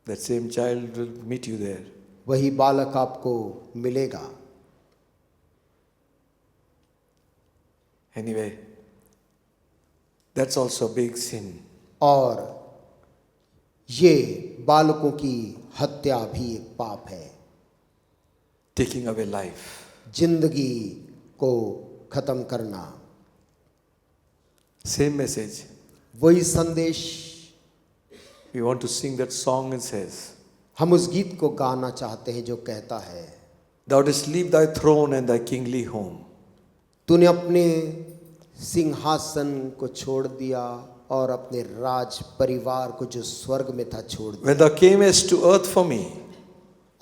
Speaker 2: that same child will meet you there.
Speaker 3: वही बालक आपको मिलेगा।
Speaker 2: Anyway, that's also a big sin.
Speaker 3: और ये बालकों की हत्या भी एक पाप है।
Speaker 2: Taking away life.
Speaker 3: जिंदगी को खत्म करना।
Speaker 2: Same message.
Speaker 3: वही संदेश,
Speaker 2: We want to sing that song and says,
Speaker 3: हम उस गीत को गाना चाहते हैं जो कहता है,
Speaker 2: Thou didst leave thy throne and thy kingly home.
Speaker 3: तूने अपने सिंहासन को छोड़ दिया और अपने राज परिवार को जो स्वर्ग में था छोड़ दिया,
Speaker 2: When thou camest to earth for me,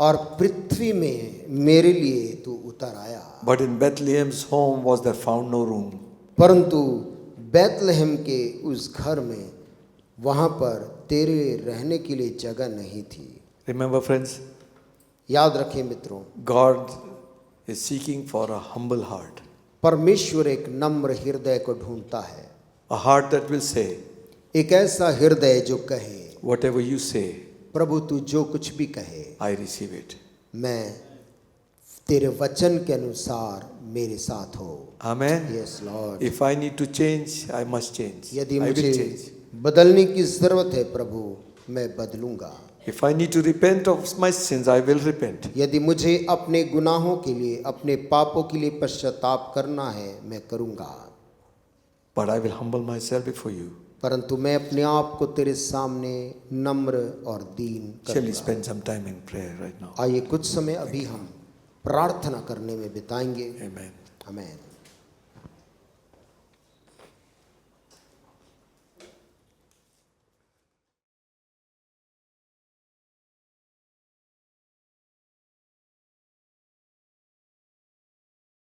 Speaker 3: और पृथ्वी में मेरे लिए तू उतर आया।
Speaker 2: but in Bethlehem's home was there found no room.
Speaker 3: परंतु बैतलहम के उस घर में वहां पर तेरे रहने के लिए जगह नहीं थी।
Speaker 2: Remember, friends,
Speaker 3: याद रखें मित्रों,
Speaker 2: God is seeking for a humble heart.
Speaker 3: परमेश्वर एक नम्र हृदय को ढूंढता है।
Speaker 2: A heart that will say,
Speaker 3: एक ऐसा हृदय जो कहे,
Speaker 2: whatever you say,
Speaker 3: प्रभु तू जो कुछ भी कहे,
Speaker 2: I receive it.
Speaker 3: मैं तेरे वचन के अनुसार मेरे साथ हो।
Speaker 2: Amen.
Speaker 3: Yes Lord.
Speaker 2: If I need to change, I must change.
Speaker 3: यदि
Speaker 2: I will
Speaker 3: मुझे
Speaker 2: change.
Speaker 3: बदलने की जरूरत है प्रभु, मैं बदलूंगा।
Speaker 2: If I need to repent of my sins, I will repent.
Speaker 3: यदि मुझे अपने गुनाहों के लिए, अपने पापों के लिए पश्चाताप करना है, मैं करूंगा।
Speaker 2: But I will humble myself before you.
Speaker 3: परंतु मैं अपने आप को तेरे सामने नम्र और दीन
Speaker 2: Shall we
Speaker 3: करूंगा।
Speaker 2: spend some time in prayer right now?
Speaker 3: आइए कुछ समय अभी हम प्रार्थना करने में बिताएंगे।
Speaker 2: Amen.
Speaker 3: आमीन।